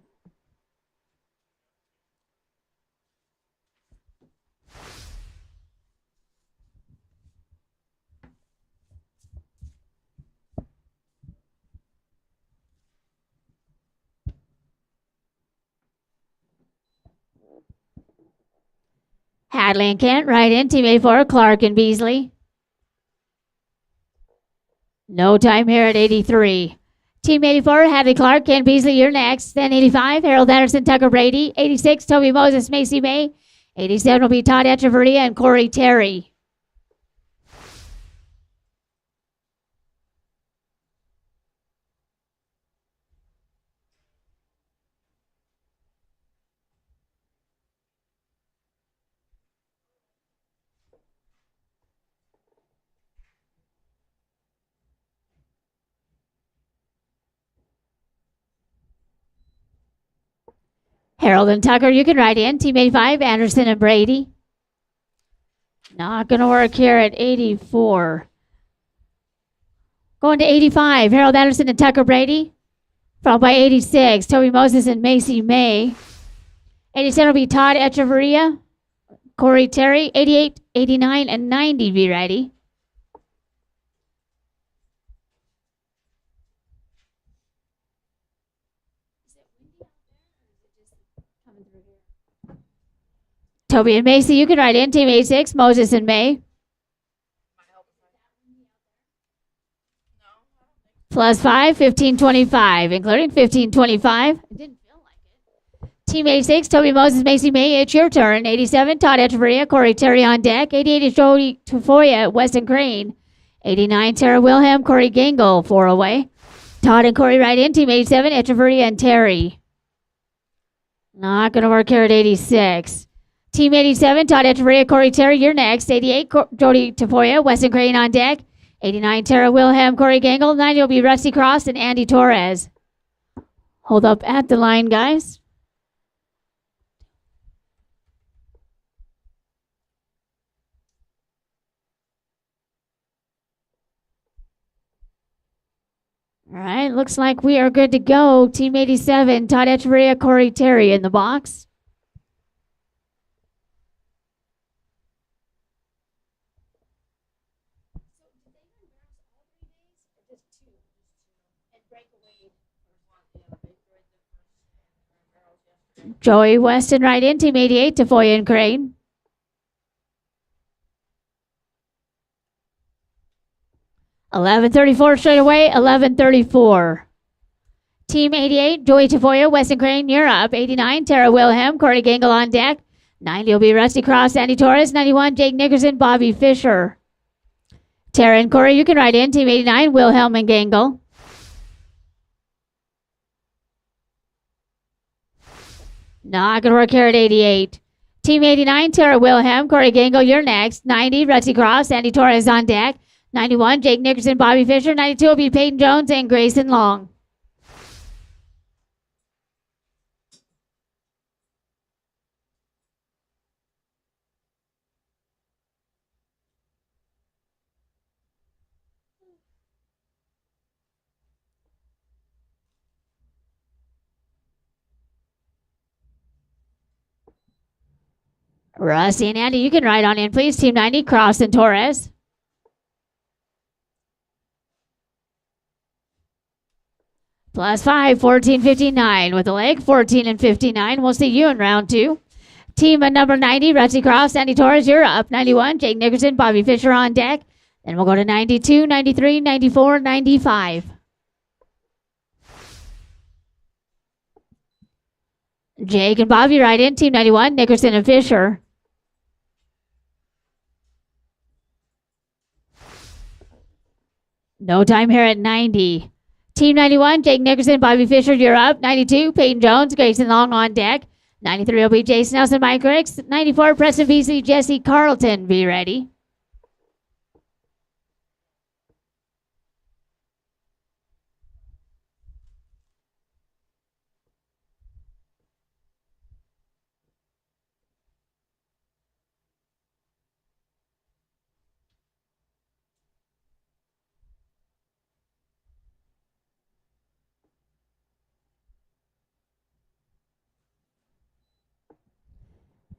Hadley and Kent, right in. Team 84, Clark and Beasley. No time here at 83. Team 84, Hadley Clark, Ken Beasley, you're next. Then 85, Harold Anderson, Tucker Brady. 86, Toby Moses, Macy May. 87 will be Todd Echeverria and Corey Terry. Harold and Tucker, you can ride in. Team 85, Anderson and Brady. Not going to work here at 84. Going to 85, Harold Anderson and Tucker Brady. Followed by 86, Toby Moses and Macy May. 87 will be Todd Echeverria, Corey Terry. 88, 89, and 90 be ready. Toby and Macy, you can ride in. Team 86, Moses and May. Plus 5, 1525, including 1525. It didn't feel like it. Team 86, Toby Moses, Macy May, it's your turn. 87, Todd Echeverria, Corey Terry on deck. 88 is Jody Tafoya, Weston Crane. 89, Tara Wilhelm, Corey Gangle, 4 away. Todd and Corey ride in. Team 87, Echeverria and Terry. Not going to work here at 86. Team 87, Todd Echeverria, Corey Terry, you're next. 88, Jody Tafoya, Weston Crane on deck. 89, Tara Wilhelm, Corey Gangle. 90 will be Rusty Cross and Andy Torres. Hold up at the line, guys. All right, looks like we are good to go. Team 87, Todd Echeverria, Corey Terry in the box. Joey Weston right in. Team 88, Tafoya and Crane. $11.34 straight away. $11.34. Team 88, Joey Tafoya, Weston Crane, you're up. 89, Tara Wilhelm, Corey Gangle on deck. 90 will be Rusty Cross, Andy Torres. 91, Jake Nickerson, Bobby Fisher. Tara and Corey, you can ride in. Team 89, Wilhelm and Gangle. Not going to work here at 88. Team 89, Tara Wilhelm, Corey Gangle, you're next. 90, Rusty Cross, Andy Torres on deck. 91, Jake Nickerson, Bobby Fisher. 92 will be Peyton Jones and Grayson Long. Rusty and Andy, you can ride on in, please. Team 90, Cross and Torres. Plus 5, 14.59 with a leg, 14 and 59. We'll see you in round 2. Team number 90, Rusty Cross, Andy Torres, you're up. 91, Jake Nickerson, Bobby Fisher on deck. Then we'll go to 92, 93, 94, 95. Jake and Bobby ride in. Team 91, Nickerson and Fisher. No time here at 90. Team 91, Jake Nickerson, Bobby Fisher, you're up. 92, Peyton Jones, Grayson Long on deck. 93 will be Jason Nelson, Mike Ricks. 94, Preston Beasley, Jesse Carlton, be ready.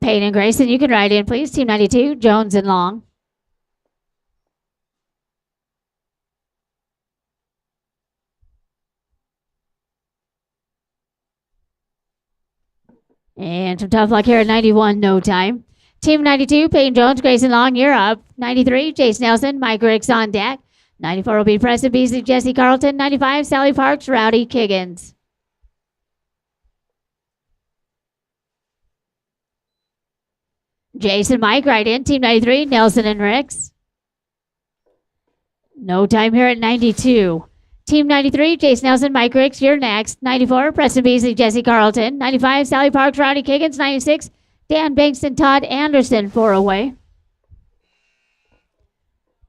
Payne and Grayson, you can ride in, please. Team 92, Jones and Long. And some tough luck here at 91, no time. Team 92, Peyton Jones, Grayson Long, you're up. 93, Chase Nelson, Mike Ricks on deck. 94 will be Preston Beasley, Jesse Carlton. 95, Sally Parks, Rowdy Kiggins. Jason Mike, right in. Team 93, Nelson and Ricks. No time here at 92. Team 93, Chase Nelson, Mike Ricks, you're next. 94, Preston Beasley, Jesse Carlton. 95, Sally Parks, Rowdy Kiggins. 96, Dan Bankston, Todd Anderson, 4 away.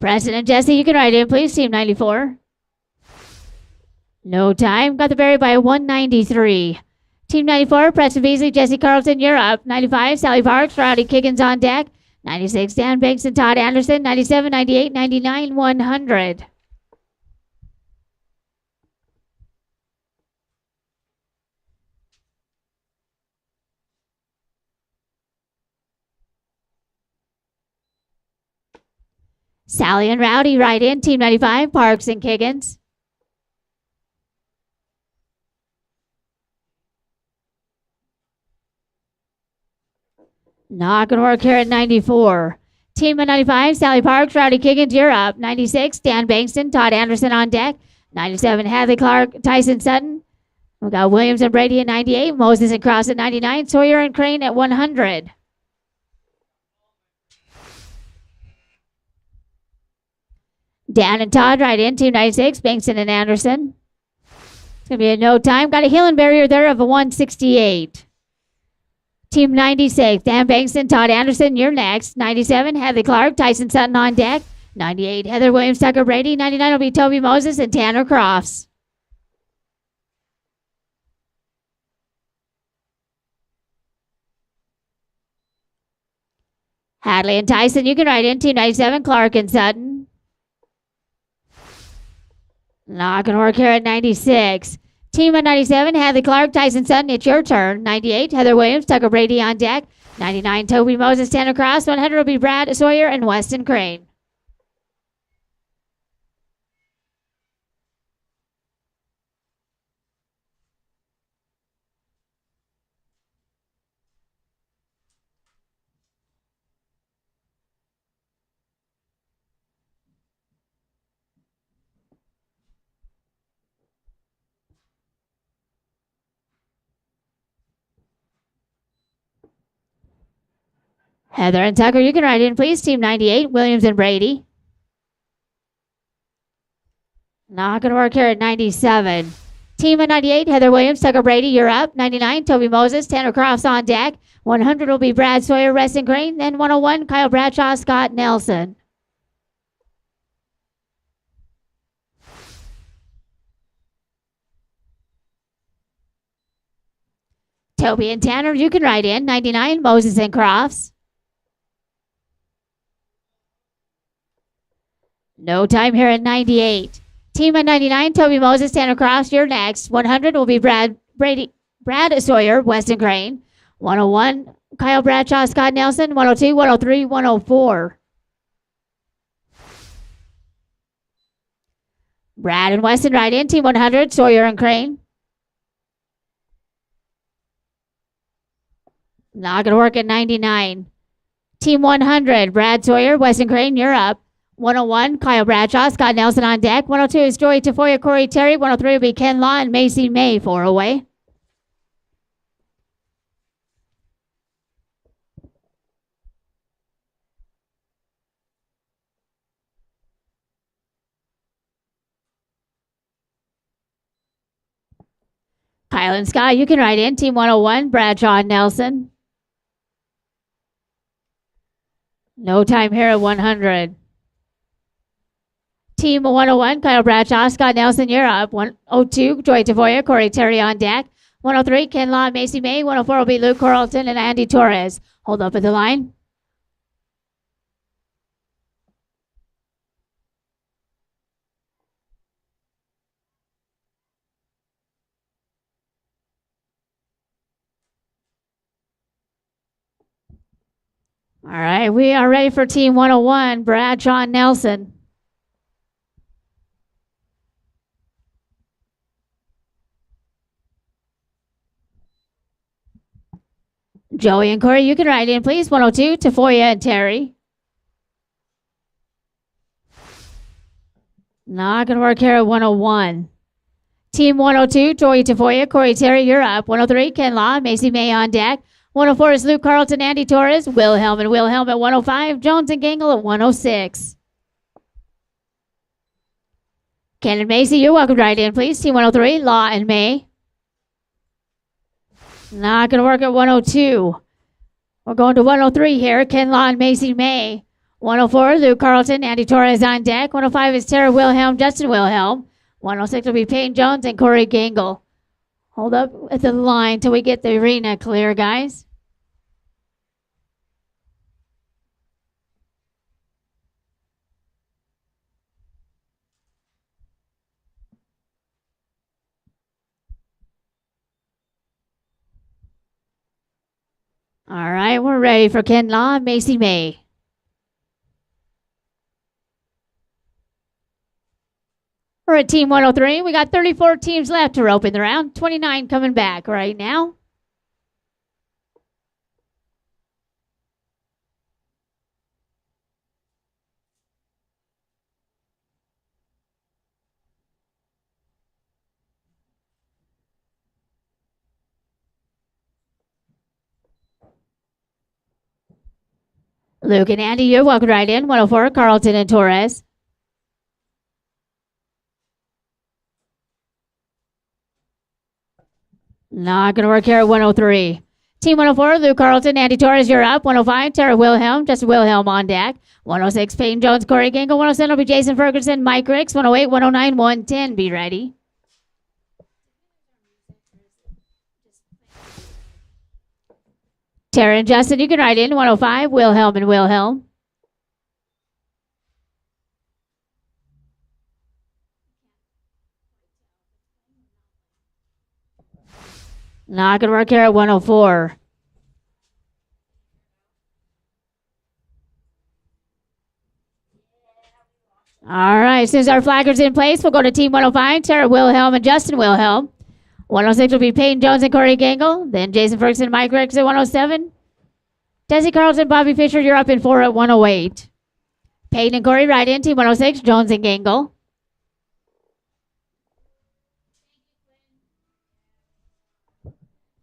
Preston and Jesse, you can ride in, please. Team 94. No time. Got the berry by 193. Team 94, Preston Beasley, Jesse Carlton, you're up. 95, Sally Parks, Rowdy Kiggins on deck. 96, Dan Bankston, Todd Anderson. 97, 98, 99, 100. Sally and Rowdy ride in. Team 95, Parks and Kiggins. Not going to work here at 94. Team of 95, Sally Parks, Rowdy Kiggins, you're up. 96, Dan Bankston, Todd Anderson on deck. 97, Hadley Clark, Tyson Sutton. We got Williams and Brady at 98, Moses and Cross at 99, Sawyer and Crane at 100. Dan and Todd right in. Team 96, Bankston and Anderson. It's going to be a no time. Got a healing barrier there of a 168. Team 96, Dan Bankston, Todd Anderson, you're next. 97, Hadley Clark, Tyson Sutton on deck. 98, Heather Williams, Tucker Brady. 99 will be Toby Moses and Tanner Crofts. Hadley and Tyson, you can ride in. Team 97, Clark and Sutton. Not going to work here at 96. Team of 97, Hadley Clark, Tyson Sutton, it's your turn. 98, Heather Williams, Tucker Brady on deck. 99, Toby Moses, Tanner Cross. 100 will be Brad Sawyer and Weston Crane. Heather and Tucker, you can ride in, please. Team 98, Williams and Brady. Not going to work here at 97. Team of 98, Heather Williams, Tucker Brady, you're up. 99, Toby Moses, Tanner Crofts on deck. 100 will be Brad Sawyer, Weston Crane. Then 101, Kyle Bradshaw, Scott Nelson. Toby and Tanner, you can ride in. 99, Moses and Crofts. No time here at 98. Team at 99, Toby Moses, Tanner Crofts, you're next. 100 will be Brad Sawyer, Weston Crane. 101, Kyle Bradshaw, Scott Nelson. 102, 103, 104. Brad and Weston ride in. Team 100, Sawyer and Crane. Not going to work at 99. Team 100, Brad Sawyer, Weston Crane, you're up. 101, Kyle Bradshaw, Scott Nelson on deck. 102 is Joey Tafoya, Corey Terry. 103 will be Ken Law and Macy May, 4 away. Kyle and Scott, you can ride in. Team 101, Bradshaw and Nelson. No time here at 100. Team 101, Kyle Bradshaw, Scott Nelson, you're up. 102, Joy Tavoya, Corey Terry on deck. 103, Ken Law, Macy May. 104 will be Luke Carlton and Andy Torres. Hold up at the line. All right, we are ready for Team 101, Bradshaw Nelson. Joey and Corey, you can write in, please. 102, Tafoya and Terry. Not going to work here at 101. Team 102, Joey Tafoya, Corey Terry, you're up. 103, Ken Law, Macy May on deck. 104 is Luke Carlton, Andy Torres, Wilhelm and Wilhelm at 105, Jones and Gangle at 106. Ken and Macy, you're welcome to write in, please. Team 103, Law and May. Not going to work at 102. We're going to 103 here. Ken Law and Macy May. 104, Luke Carlton, Andy Torres on deck. 105 is Tara Wilhelm, Justin Wilhelm. 106 will be Peyton Jones and Corey Gangle. Hold up at the line till we get the arena clear, guys. All right, we're ready for Ken Law and Macy May. We're at Team 103. We got 34 teams left to open the round. 29 coming back right now. Luke and Andy, you're welcome right in. 104, Carlton and Torres. Not going to work here at 103. Team 104, Luke Carlton, Andy Torres, you're up. 105, Tara Wilhelm, Justin Wilhelm on deck. 106, Peyton Jones, Corey Gangle. 107 will be Jason Ferguson, Mike Ricks. 108, 109, 110. Be ready. Tara and Justin, you can write in. 105, Wilhelm and Wilhelm. Not going to work here at 104. All right, since our flagger's in place, we'll go to Team 105, Tara Wilhelm and Justin Wilhelm. 106 will be Peyton Jones and Corey Gangle. Then Jason Ferguson and Mike Ricks at 107. Desi Carlton, Bobby Fisher, you're up in 4 at 108. Peyton and Corey right in, Team 106, Jones and Gangle.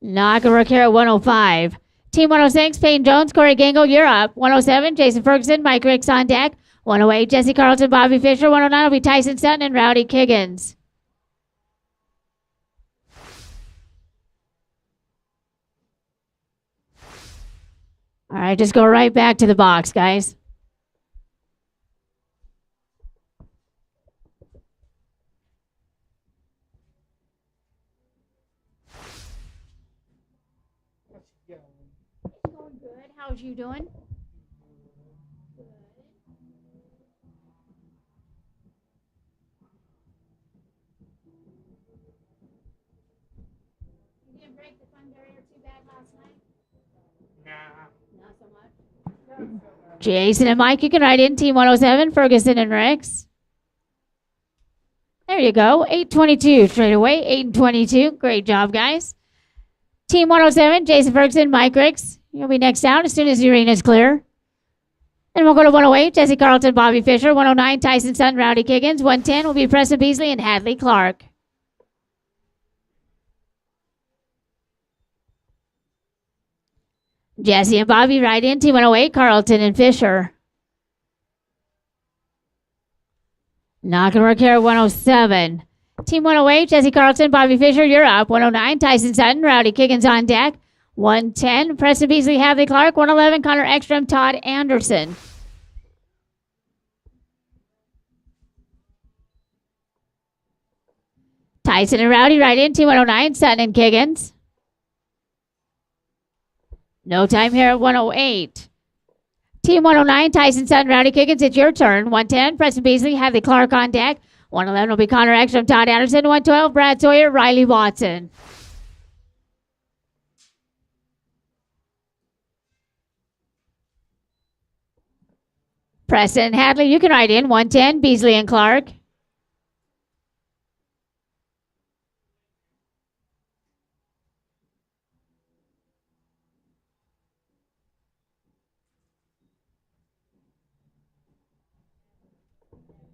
Not going to work here at 105. Team 106, Peyton Jones, Corey Gangle, you're up. 107, Jason Ferguson, Mike Ricks on deck. 108, Jesse Carlton, Bobby Fisher. 109 will be Tyson Sutton and Rowdy Kiggins. All right, just go right back to the box, guys. It's going good. How's you doing? Good. You didn't break the fun barrier too bad last night? Not so much. Jason and Mike, you can write in Team 107, Ferguson and Rex. There you go. 822 straight away. 8 and 22. Great job, guys. Team 107, Jason Ferguson, Mike Ricks. You'll be next out as soon as the arena is clear. Then we'll go to 108, Jesse Carlton, Bobby Fisher. 109, Tyson Sutton, Rowdy Kiggins. 110 will be Preston Beasley and Hadley Clark. Jesse and Bobby right in. Team 108, Carlton and Fisher. Not going to work here at 107. Team 108, Jesse Carlton, Bobby Fisher, you're up. 109, Tyson Sutton, Rowdy Kiggins on deck. 110, Preston Beasley, Hadley Clark. 111, Connor Ekstrom, Todd Anderson. Tyson and Rowdy right in. Team 109, Sutton and Kiggins. No time here at 108. Team 109, Tyson Sutton, Rowdy Kiggins, it's your turn. 110, Preston Beasley, Hadley Clark on deck. 111 will be Connor Ekstrom, Todd Anderson. 112, Brad Sawyer, Riley Watson. Preston Hadley, you can ride in 110. Beasley and Clark.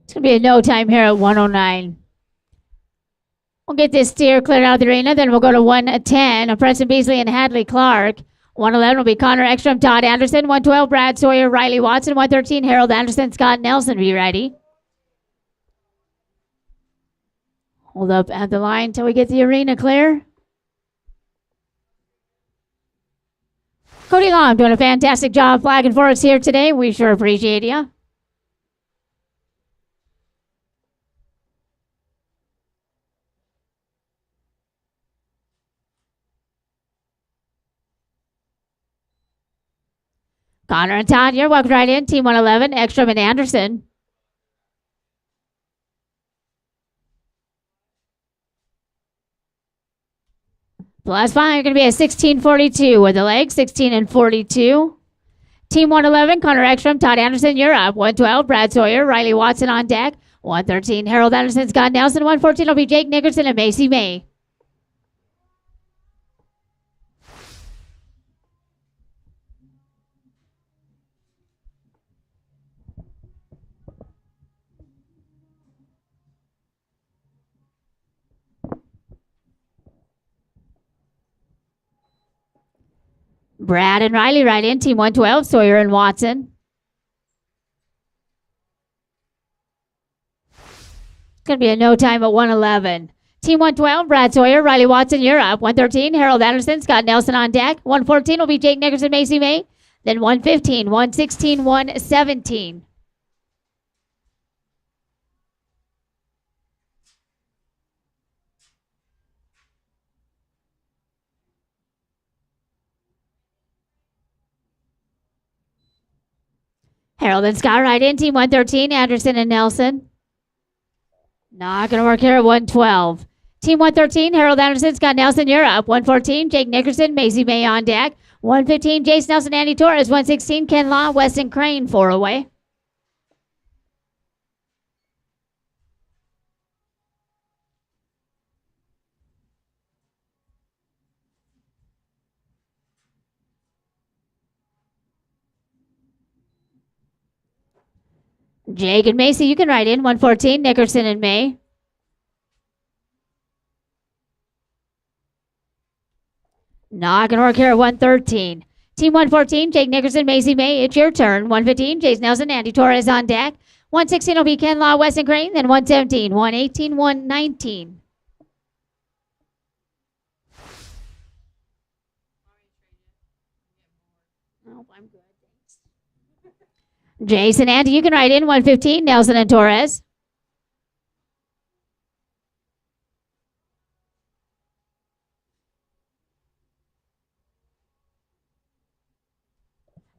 It's going to be a no time here at 109. We'll get this steer cleared out of the arena. Then we'll go to 110. Preston Beasley and Hadley Clark. 111 will be Connor Ekstrom, Todd Anderson. 112, Brad Sawyer, Riley Watson. 113, Harold Anderson, Scott Nelson. Be ready. Hold up at the line until we get the arena clear. Cody Long doing a fantastic job flagging for us here today. We sure appreciate you. Connor and Todd, you're welcome right in. Team 111, Ekstrom and Anderson. Plus 5, going to be a 16:42 with the leg, 16 and 42. Team 111, Connor Ekstrom, Todd Anderson, you're up. 112, Brad Sawyer, Riley Watson on deck. 113, Harold Anderson, Scott Nelson. 114 will be Jake Nickerson and Macy May. Brad and Riley right in. Team 112, Sawyer and Watson. It's going to be a no time at 111. Team 112, Brad Sawyer, Riley Watson, you're up. 113, Harold Anderson, Scott Nelson on deck. 114 will be Jake Nickerson, Macy May. Then 115, 116, 117. Harold and Scott right in. Team 113, Anderson and Nelson. Not going to work here at 112. Team 113, Harold Anderson, Scott Nelson, you're up. 114, Jake Nickerson, Macy May on deck. 115, Jace Nelson, Andy Torres. 116, Ken Law, Weston Crane, 4 away. Jake and Macy, you can ride in. 114, Nickerson and May. Not going to work here at 113. Team 114, Jake Nickerson, Macy May, it's your turn. 115, Jace Nelson, Andy Torres on deck. 116 will be Ken Law, Weston Crane. Then 117, 118, 119. Nope, I'm good. Jason, Andy, you can ride in. 115, Nelson and Torres.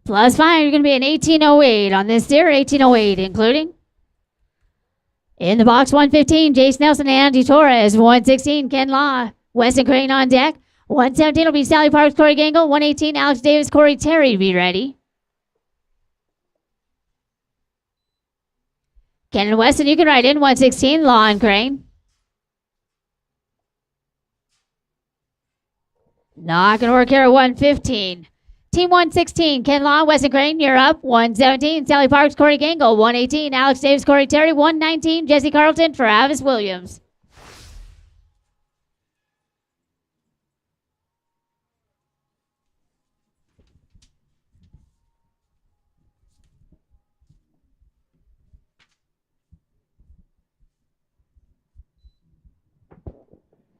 Plus 5, you're going to be an 1808 on this steer, 1808 including. In the box, 115, Jace Nelson and Andy Torres. 116, Ken Law, Weston Crane on deck. 117 will be Sally Parks, Corey Gangle. 118, Alex Davis, Corey Terry. Be ready. Ken and Weston, you can ride in. 116, Law and Crane. Not going to work here at 115. Team 116, Ken Law, Weston Crane, you're up. 117, Sally Parks, Corey Gangle. 118, Alex Davis, Corey Terry. 119, Jesse Carlton, Travis Williams.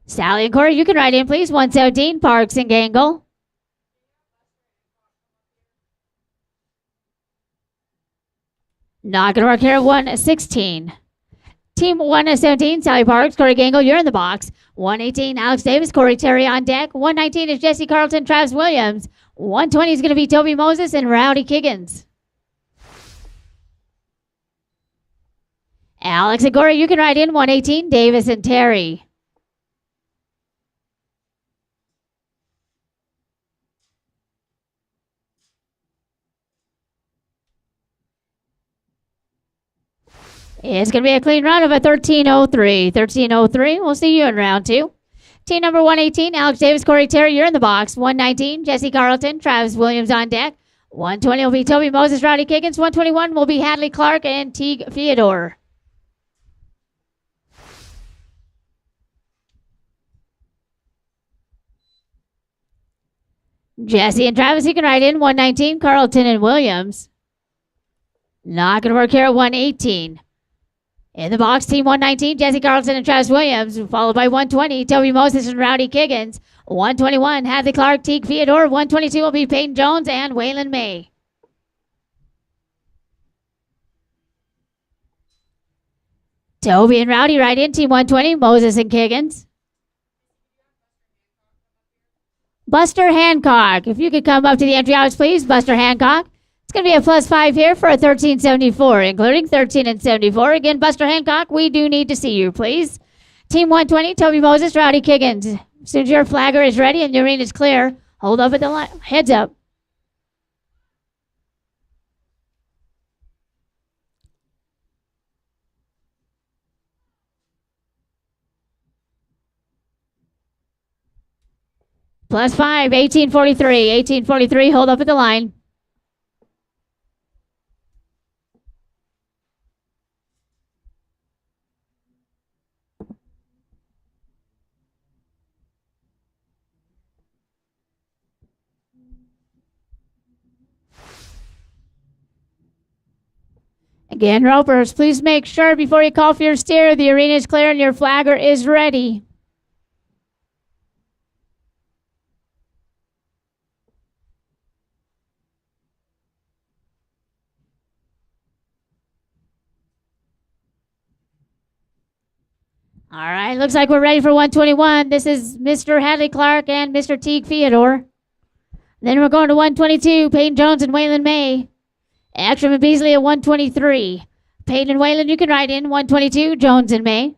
Sally and Corey, you can ride in, please. 117, Parks and Gangle. Not going to work here at 116. Team 117, Sally Parks, Corey Gangle, you're in the box. 118, Alex Davis, Corey Terry on deck. 119 is Jesse Carlton, Travis Williams. 120 is going to be Toby Moses and Rowdy Kiggins. Alex and Corey, you can ride in. 118, Davis and Terry. It's going to be a clean run of a 13:03. 13:03. We'll see you in round two. Team number 118, Alex Davis, Corey Terry, you're in the box. 119, Jesse Carlton, Travis Williams on deck. 120 will be Toby Moses, Rowdy Kiggins. 121 will be Hadley Clark and Teague Theodore. Jesse and Travis, you can ride in. 119, Carlton and Williams. Not going to work here at 118. In the box, team 119, Jesse Carlson and Travis Williams, followed by 120, Toby Moses and Rowdy Kiggins. 121, Hadley Clark, Teague Theodore. 122 will be Peyton Jones and Waylon May. Toby and Rowdy ride in, team 120, Moses and Kiggins. Buster Hancock, if you could come up to the entry office, please. Buster Hancock. It's going to be a +5 here for a 1374, including 13 and 74. Again, Buster Hancock, we do need to see you, please. Team 120, Toby Moses, Rowdy Kiggins. As soon as your flagger is ready and the arena is clear, hold up at the line. Heads up. +5, 1843. 1843, hold up at the line. Again, ropers, please make sure before you call for your steer, the arena is clear and your flagger is ready. All right, looks like we're ready for 121. This is Mr. Hadley Clark and Mr. Teague Theodore. Then we're going to 122, Peyton Jones and Waylon May. Ekstrom and Beasley at 123. Peyton and Waylon, you can ride in. 122, Jones and May.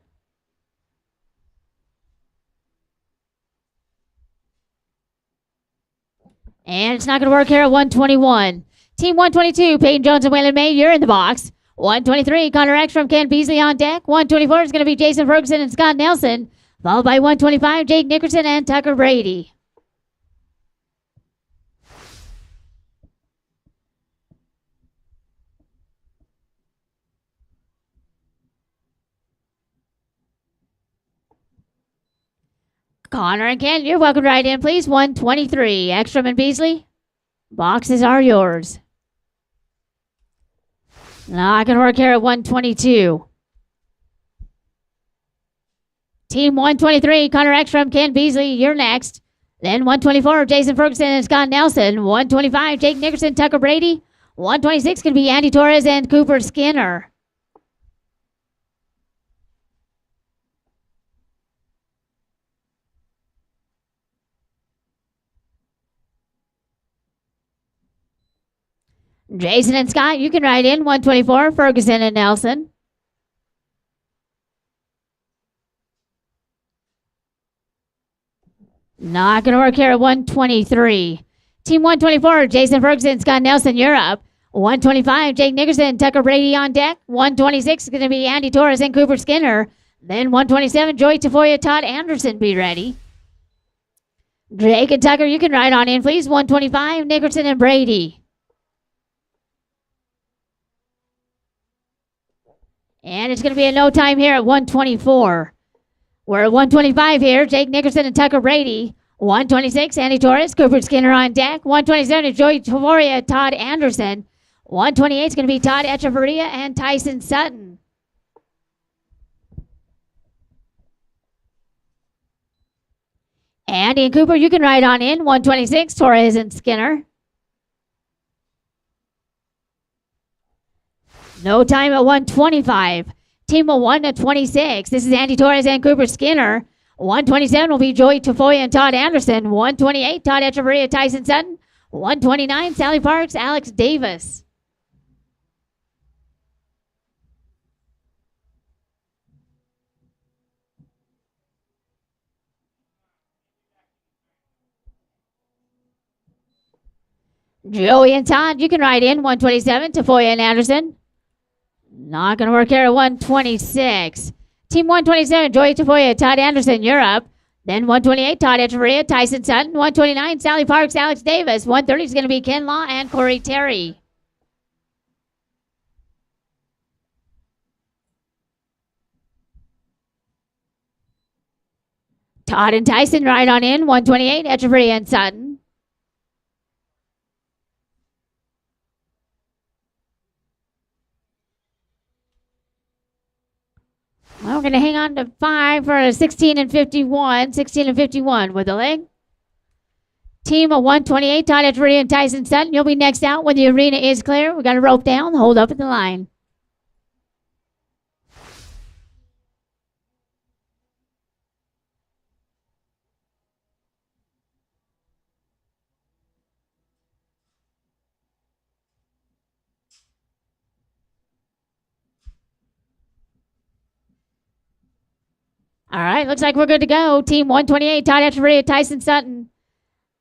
And it's not going to work here at 121. Team 122, Peyton Jones and Waylon May, you're in the box. 123, Connor Ekstrom, Ken Beasley on deck. 124 is going to be Jason Ferguson and Scott Nelson, followed by 125, Jake Nickerson and Tucker Brady. Connor and Ken, you're welcome to ride in, please. 123, Ekstrom and Beasley, boxes are yours. Not going to work here at 122. Team 123, Connor Ekstrom, Ken Beasley, you're next. Then 124, Jason Ferguson and Scott Nelson. 125, Jake Nickerson, Tucker Brady. 126 going to be Andy Torres and Cooper Skinner. Jason and Scott, you can ride in. 124, Ferguson and Nelson. Not going to work here at 123. Team 124, Jason Ferguson, Scott Nelson, you're up. 125, Jake Nickerson, Tucker Brady on deck. 126 is going to be Andy Torres and Cooper Skinner. Then 127, Joey Tafoya, Todd Anderson, be ready. Jake and Tucker, you can ride on in, please. 125, Nickerson and Brady. And it's going to be a no time here at 124. We're at 125 here. Jake Nickerson and Tucker Brady. 126, Andy Torres, Cooper Skinner on deck. 127 is Joey Tafoya, Todd Anderson. 128 is going to be Todd Echeverria and Tyson Sutton. Andy and Cooper, you can ride on in. 126, Torres and Skinner. No time at 125. Team of 1 to 26. This is Andy Torres and Cooper Skinner. 127 will be Joey Tafoya and Todd Anderson. 128, Todd Echeverria, Tyson Sutton. 129, Sally Parks, Alex Davis. Joey and Todd, you can ride in. 127, Tafoya and Anderson. Not going to work here at 126. Team 127, Joy Tafoya, Todd Anderson, you're up. Then 128, Todd Echeverria, Tyson Sutton. 129, Sally Parks, Alex Davis. 130 is going to be Ken Law and Corey Terry. Todd and Tyson right on in. 128, Echeverria and Sutton. Well, we're going to hang on to 5 for 16 and 51. 16 and 51 with the leg. Team of 128, Todd Echeverria and Tyson Sutton. You'll be next out when the arena is clear. We got a rope down. Hold up at the line. All right, looks like we're good to go. Team 128, Todd Echeverria, Tyson Sutton.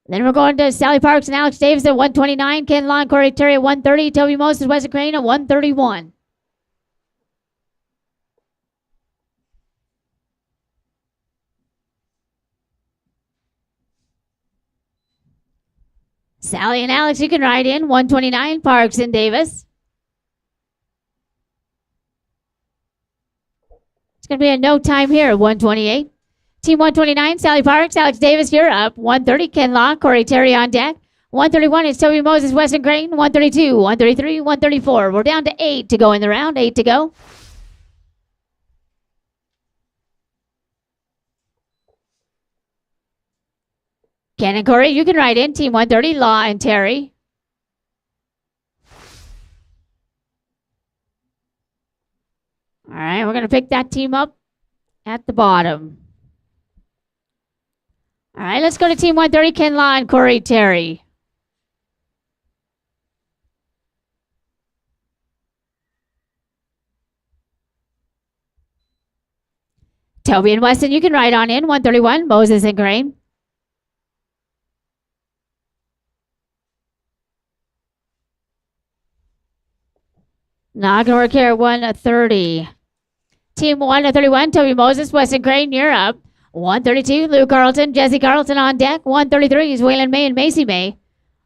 Then we're going to Sally Parks and Alex Davis at 129, Ken Law and Corey Terry at 130, Toby Moses, Wesley Crane at 131. Sally and Alex, you can ride in. 129, Parks and Davis. It's going to be a no time here at 128. Team 129, Sally Parks, Alex Davis, you're up. 130, Ken Law, Corey Terry on deck. 131 is Toby Moses, Weston Crane. 132, 133, 134. We're down to 8 to go in the round. 8 to go. Ken and Corey, you can ride in. Team 130, Law and Terry. All right, we're going to pick that team up at the bottom. All right, let's go to Team 130, Ken Law and Corey Terry. Toby and Weston, you can ride on in. 131, Moses and Crane. Not going to work here at 130. Team 131, Toby Moses, Weston Crane, you're up. 132, Lou Carlton, Jesse Carlton on deck. 133 is Waylon May and Macy May.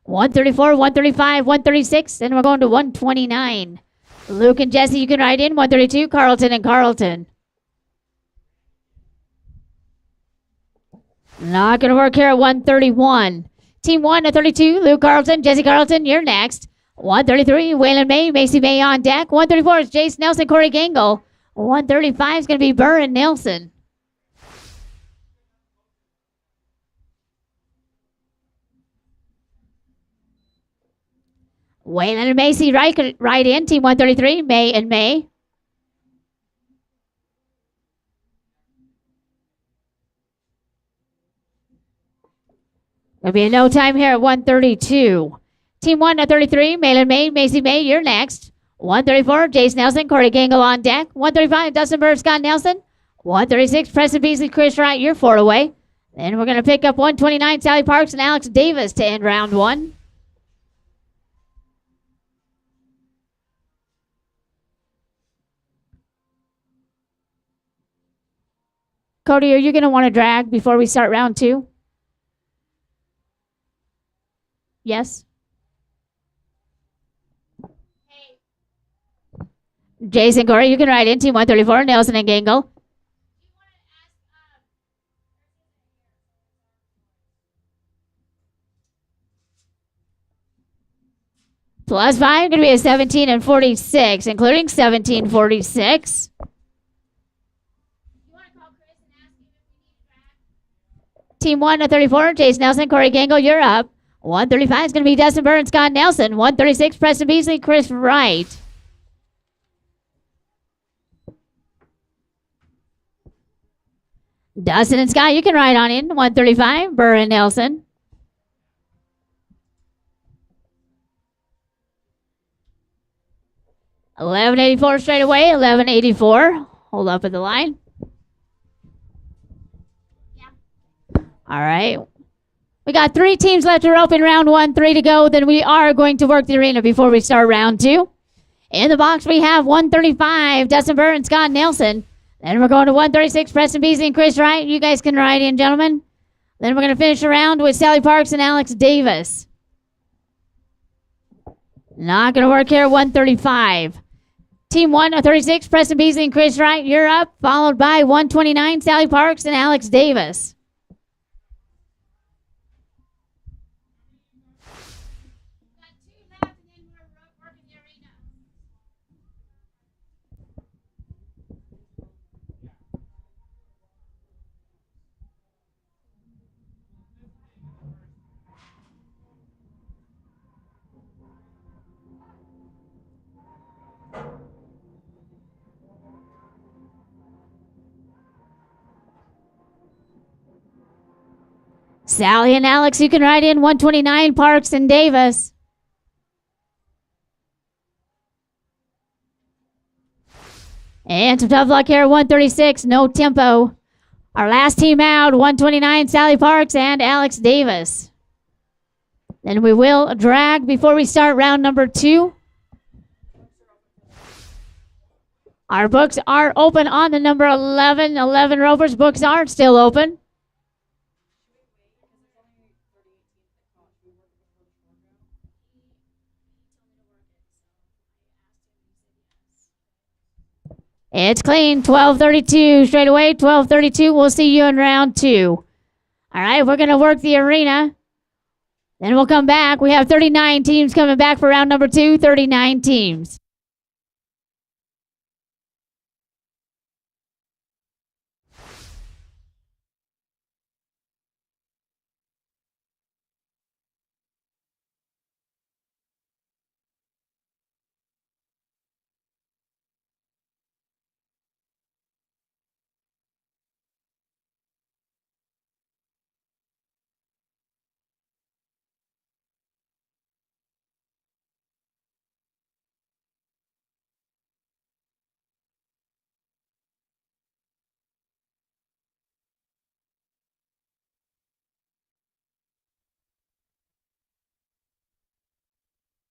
134, 135, 136, and we're going to 129. Luke and Jesse, you can ride in. 132, Carlton and Carlton. Not going to work here at 131. Team 132, Lou Carlton, Jesse Carlton, you're next. 133, Waylon May, Macy May on deck. 134 is Jace Nelson, Corey Gangle. 135 is going to be Burr and Nelson. Waylon and Macy right in. Team 133, May and May. There'll be a no time here at 132. Team 133, Malin May, Macy May, you're next. 134, Jace Nelson, Corey Gangle on deck. 135, Dustin Burr, Scott Nelson. 136, Preston Beasley, Chris Wright, you're 4 away. Then we're going to pick up 129, Sally Parks and Alex Davis to end round 1. Cody, are you going to want to drag before we start round 2? Yes? Jason Corey, you can ride in. Team 134, Nelson and Gangle. Plus 5, going to be a 17 and 46, including 1746. Team 134, Jace Nelson, Corey Gangle, you're up. 135 is going to be Dustin Burr and Scott Nelson. 136, Preston Beasley, Chris Wright. Dustin and Scott, you can ride on in. 135, Burr and Nelson. $11.84 straight away. $11.84. Hold up at the line. All right. We got 3 teams left to rope in round 1, 3 to go. Then we are going to work the arena before we start round 2. In the box, we have 135, Dustin Burr and Scott Nelson. Then we're going to 136, Preston Beasley and Chris Wright. You guys can ride in, gentlemen. Then we're going to finish around with Sally Parks and Alex Davis. Not going to work here, 135. Team 136, Preston Beasley and Chris Wright, you're up, followed by 129, Sally Parks and Alex Davis. Sally and Alex, you can ride in 129, Parks and Davis. And some tough luck here, 136, no tempo. Our last team out, 129, Sally Parks and Alex Davis. Then we will drag before we start round number 2. Our books are open on the number 11. 11 ropers, books are still open. It's clean, 12:32 straight away, 12:32. We'll see you in round 2. All right, we're going to work the arena. Then we'll come back. We have 39 teams coming back for round number 2, 39 teams.